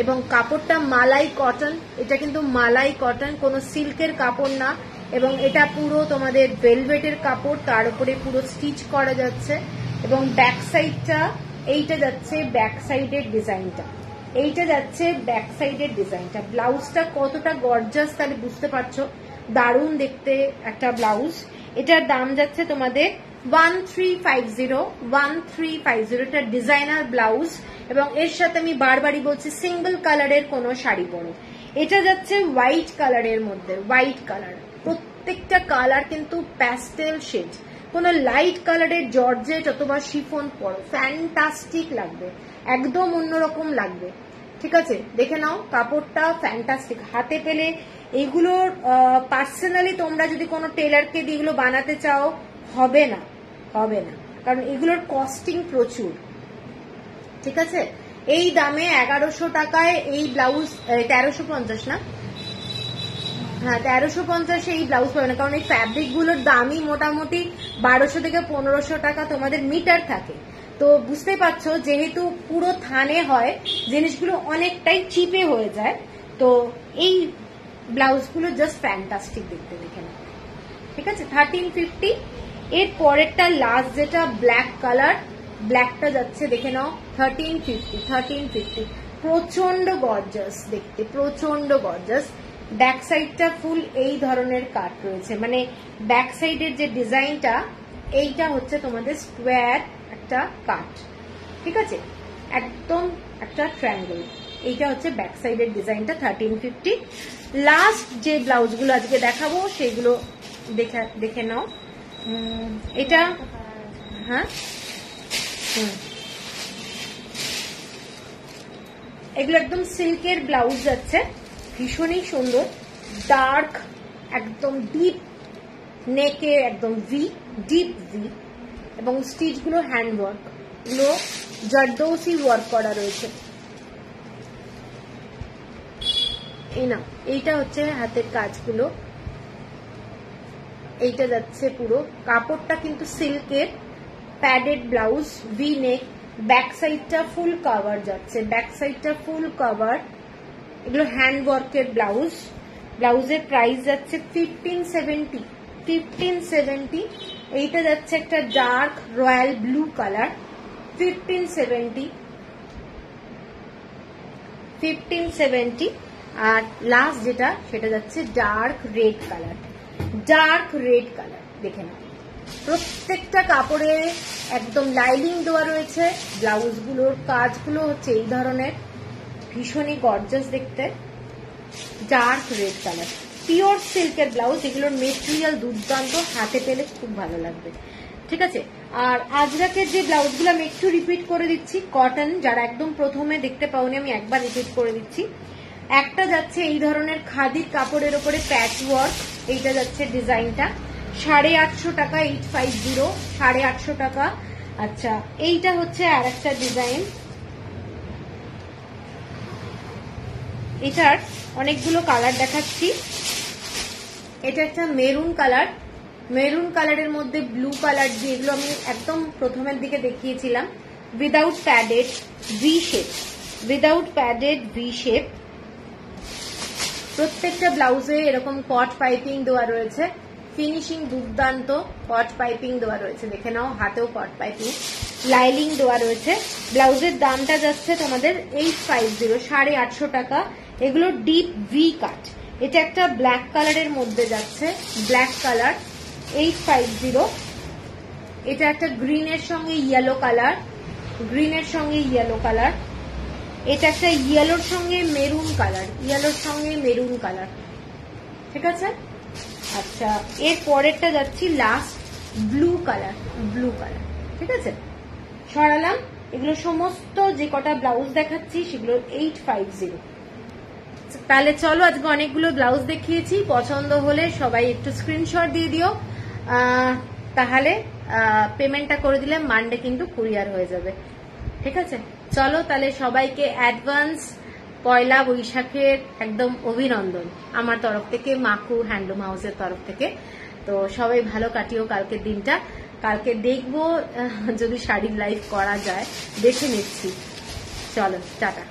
এবং কাপড়টা মালাই কটন, এটা কিন্তু মালাই কটন, কোনো সিল্কের কাপড় না, এবং এটা পুরো তোমাদের ভেলভেটের কাপড়, তার উপরে পুরো স্টিচ করা যাচ্ছে। এবং ব্যাক সাইডটা এইটা যাচ্ছে, ব্যাক সাইডের ডিজাইনটা এইটা যাচ্ছে, ব্যাক সাইডের ডিজাইনটা। ব্লাউজটা কতটা গর্জাস তাহলে বুঝতে পারছো, দারুণ দেখতে একটা ব্লাউজ। এটার দাম যাচ্ছে তোমাদের 1350 এটা ডিজাইনার ব্লাউজ। এবং এর সাথে আমি বারবারই বলছি সিঙ্গেল কালারের কোনো শাড়ি পরো। এটা যাচ্ছে হোয়াইট কালারের মধ্যে, হোয়াইট কালার, প্রত্যেকটা কালার কিন্তু প্যাস্টেল শেড, কোনো লাইট কালারের জর্জেট অথবা শিফন পরো, ফ্যান্টাস্টিক লাগবে, একদম অন্যরকম লাগবে। ঠিক আছে, দেখে নাও কাপড়টা ফ্যান্টাস্টিক। হাতে পেলে এইগুলোর পার্সোনালি তোমরা যদি কোনো টেলারকে দিয়ে এগুলো বানাতে চাও হবে না, হবে না, কারণ এগুলোর কস্টিং প্রচুর। ঠিক আছে, এই দামে 1100 টাকায় এই ব্লাউজ, 1350 না, হ্যাঁ 1350 এই ব্লাউজ পাবে না, কারণ এই ফ্যাব্রিক গুলোর দামই মোটামুটি 1200 থেকে 1500 টাকা তোমাদের মিটার থাকে। তো বুঝতে পারছো, যেহেতু পুরো থানে হয় জিনিসগুলো অনেকটাই চিপে হয়ে যায়। তো এই ব্লাউজগুলো জাস্ট ফ্যান্টাস্টিক দেখতে, দেখে নাও। ঠিক আছে, 1350। এর পরেরটা লাস্ট যেটা ব্ল্যাক কালার, ব্ল্যাকটা যাচ্ছে দেখে নাও 1350। প্রচন্ড গর্জাস দেখতে, প্রচন্ড গর্জাস। ব্যাক সাইডটা ফুল এই ধরনের কাট রয়েছে, মানে ব্যাক সাইডের যে ডিজাইনটা এইটা হচ্ছে তোমাদের স্কোয়ার একটা কাট। ঠিক আছে, একদম একটা ট্রায়াঙ্গেল, এইটা হচ্ছে ব্যাক সাইডের ডিজাইনটা 1350। লাস্ট যে ব্লাউজগুলো আজকে দেখাবো সেগুলো দেখে নাও। এটা হ্যাঁ এগুলো একদম সিল্কের ব্লাউজ যাচ্ছে, ভীষণই সুন্দর, ডার্ক একদম ডিপ নেকে, একদম ভি, ডিপ ভি, এবং স্টিচ গুলো হ্যান্ড ওয়ার্ক, এগুলো জারদৌসি ওয়ার্ক করা রয়েছে। এই না, এইটা হচ্ছে হাতের কাজগুলো, এইটা যাচ্ছে পুরো কাপড়টা কিন্তু সিল্কের, প্যাডেড ব্লাউজ, ভি নেক, ব্যাক সাইডটা ফুল কভার যাচ্ছে, ব্যাক সাইডটা ফুল কভার, এগুলো হ্যান্ড ওয়ার্কের ব্লাউজ। ব্লাউজের প্রাইস যাচ্ছে 1570। এইটা যাচ্ছে একটা ডার্ক রয়্যাল ব্লু কালার, 1570। আর লাস্ট যেটা সেটা যাচ্ছে dark red colour, dark red colour দেখে নাও। প্রত্যেকটা কাপড়ে একদম লাইনিং দেওয়া রয়েছে, ব্লাউজগুলোর কাজগুলো হচ্ছে এই ধরনের, ভীষণই গর্জাস দেখতে, ডার্ক রেড কালার, পিওর সিল্কের ব্লাউজ, এগুলোর মেটেরিয়াল দুর্দান্ত, হাতে পেলে খুব ভালো লাগবে। ঠিক আছে, আর আজরাকের যে ব্লাউজগুলো আমি একটু রিপিট করে দিচ্ছি, কটন, যারা একদম প্রথমে দেখতে পাওনি আমি একবার রিপিট করে দিচ্ছি। একটা যাচ্ছে এই ধরনের খাদির কাপড়ের ওপরে প্যাচ ওয়ার্ক, এইটা যাচ্ছে ডিজাইনটা 850 টাকা, 850, 850 টাকা। আচ্ছা, এইটা হচ্ছে আর একটা ডিজাইন, এটার অনেকগুলো কালার দেখাচ্ছি। এটা একটা মেরুন কালার, মেরুন কালারের মধ্যে ব্লু কালার দিয়ে, এগুলো আমি একদম প্রথমের দিকে দেখিয়েছিলাম, without padded V shape, without padded V shape. প্রত্যেকটা ব্লাউজে এরকম কট পাইপিং দেওয়া রয়েছে, ফিনিশিং দুর্দান্ত, কট পাইপিং দেওয়া রয়েছে দেখে নাও, হাতেও কট পাইপিং, লাইনিং দেওয়া রয়েছে। ব্লাউজের দামটা যাচ্ছে তোমাদের 850, 850 টাকা। এগুলো ডিপ ভি কাট, এটা একটা ব্ল্যাক কালারের মধ্যে যাচ্ছে, ব্ল্যাক কালার 850। এটা একটা গ্রিনের সঙ্গে ইয়েলো কালার, গ্রিনের সঙ্গে ইয়েলো কালার, এটা একটা ইয়েলোর সঙ্গে মেরুন কালার, ইয়েলোর সঙ্গে মেরুন কালার। ঠিক আছে, আচ্ছা এর পরেরটা যাচ্ছি last blue colour, blue colour. ঠিক আছে, সরালাম। এগুলো সমস্ত যে কটা ব্লাউজ দেখাচ্ছি সেগুলো 850। তাহলে চলো, আজকে অনেকগুলো ব্লাউজ দেখিয়েছি, পছন্দ হলে সবাই একটু স্ক্রিনশট দিয়ে দিও, তাহলে পেমেন্টটা করে দিলে মানডে কিন্তু কুরিয়ার হয়ে যাবে। ঠিক আছে, চলো তাহলে সবাইকে অ্যাডভান্স পয়লা বৈশাখের একদম অভিনন্দন আমার তরফ থেকে, মাকু হ্যান্ডলুম হাউসের তরফ থেকে। তো সবাই ভালো কাটিও কালকের দিনটা। কালকে দেখবো যদি শাড়ির লাইভ করা যায়, দেখে নিচ্ছি। চলো টাটা।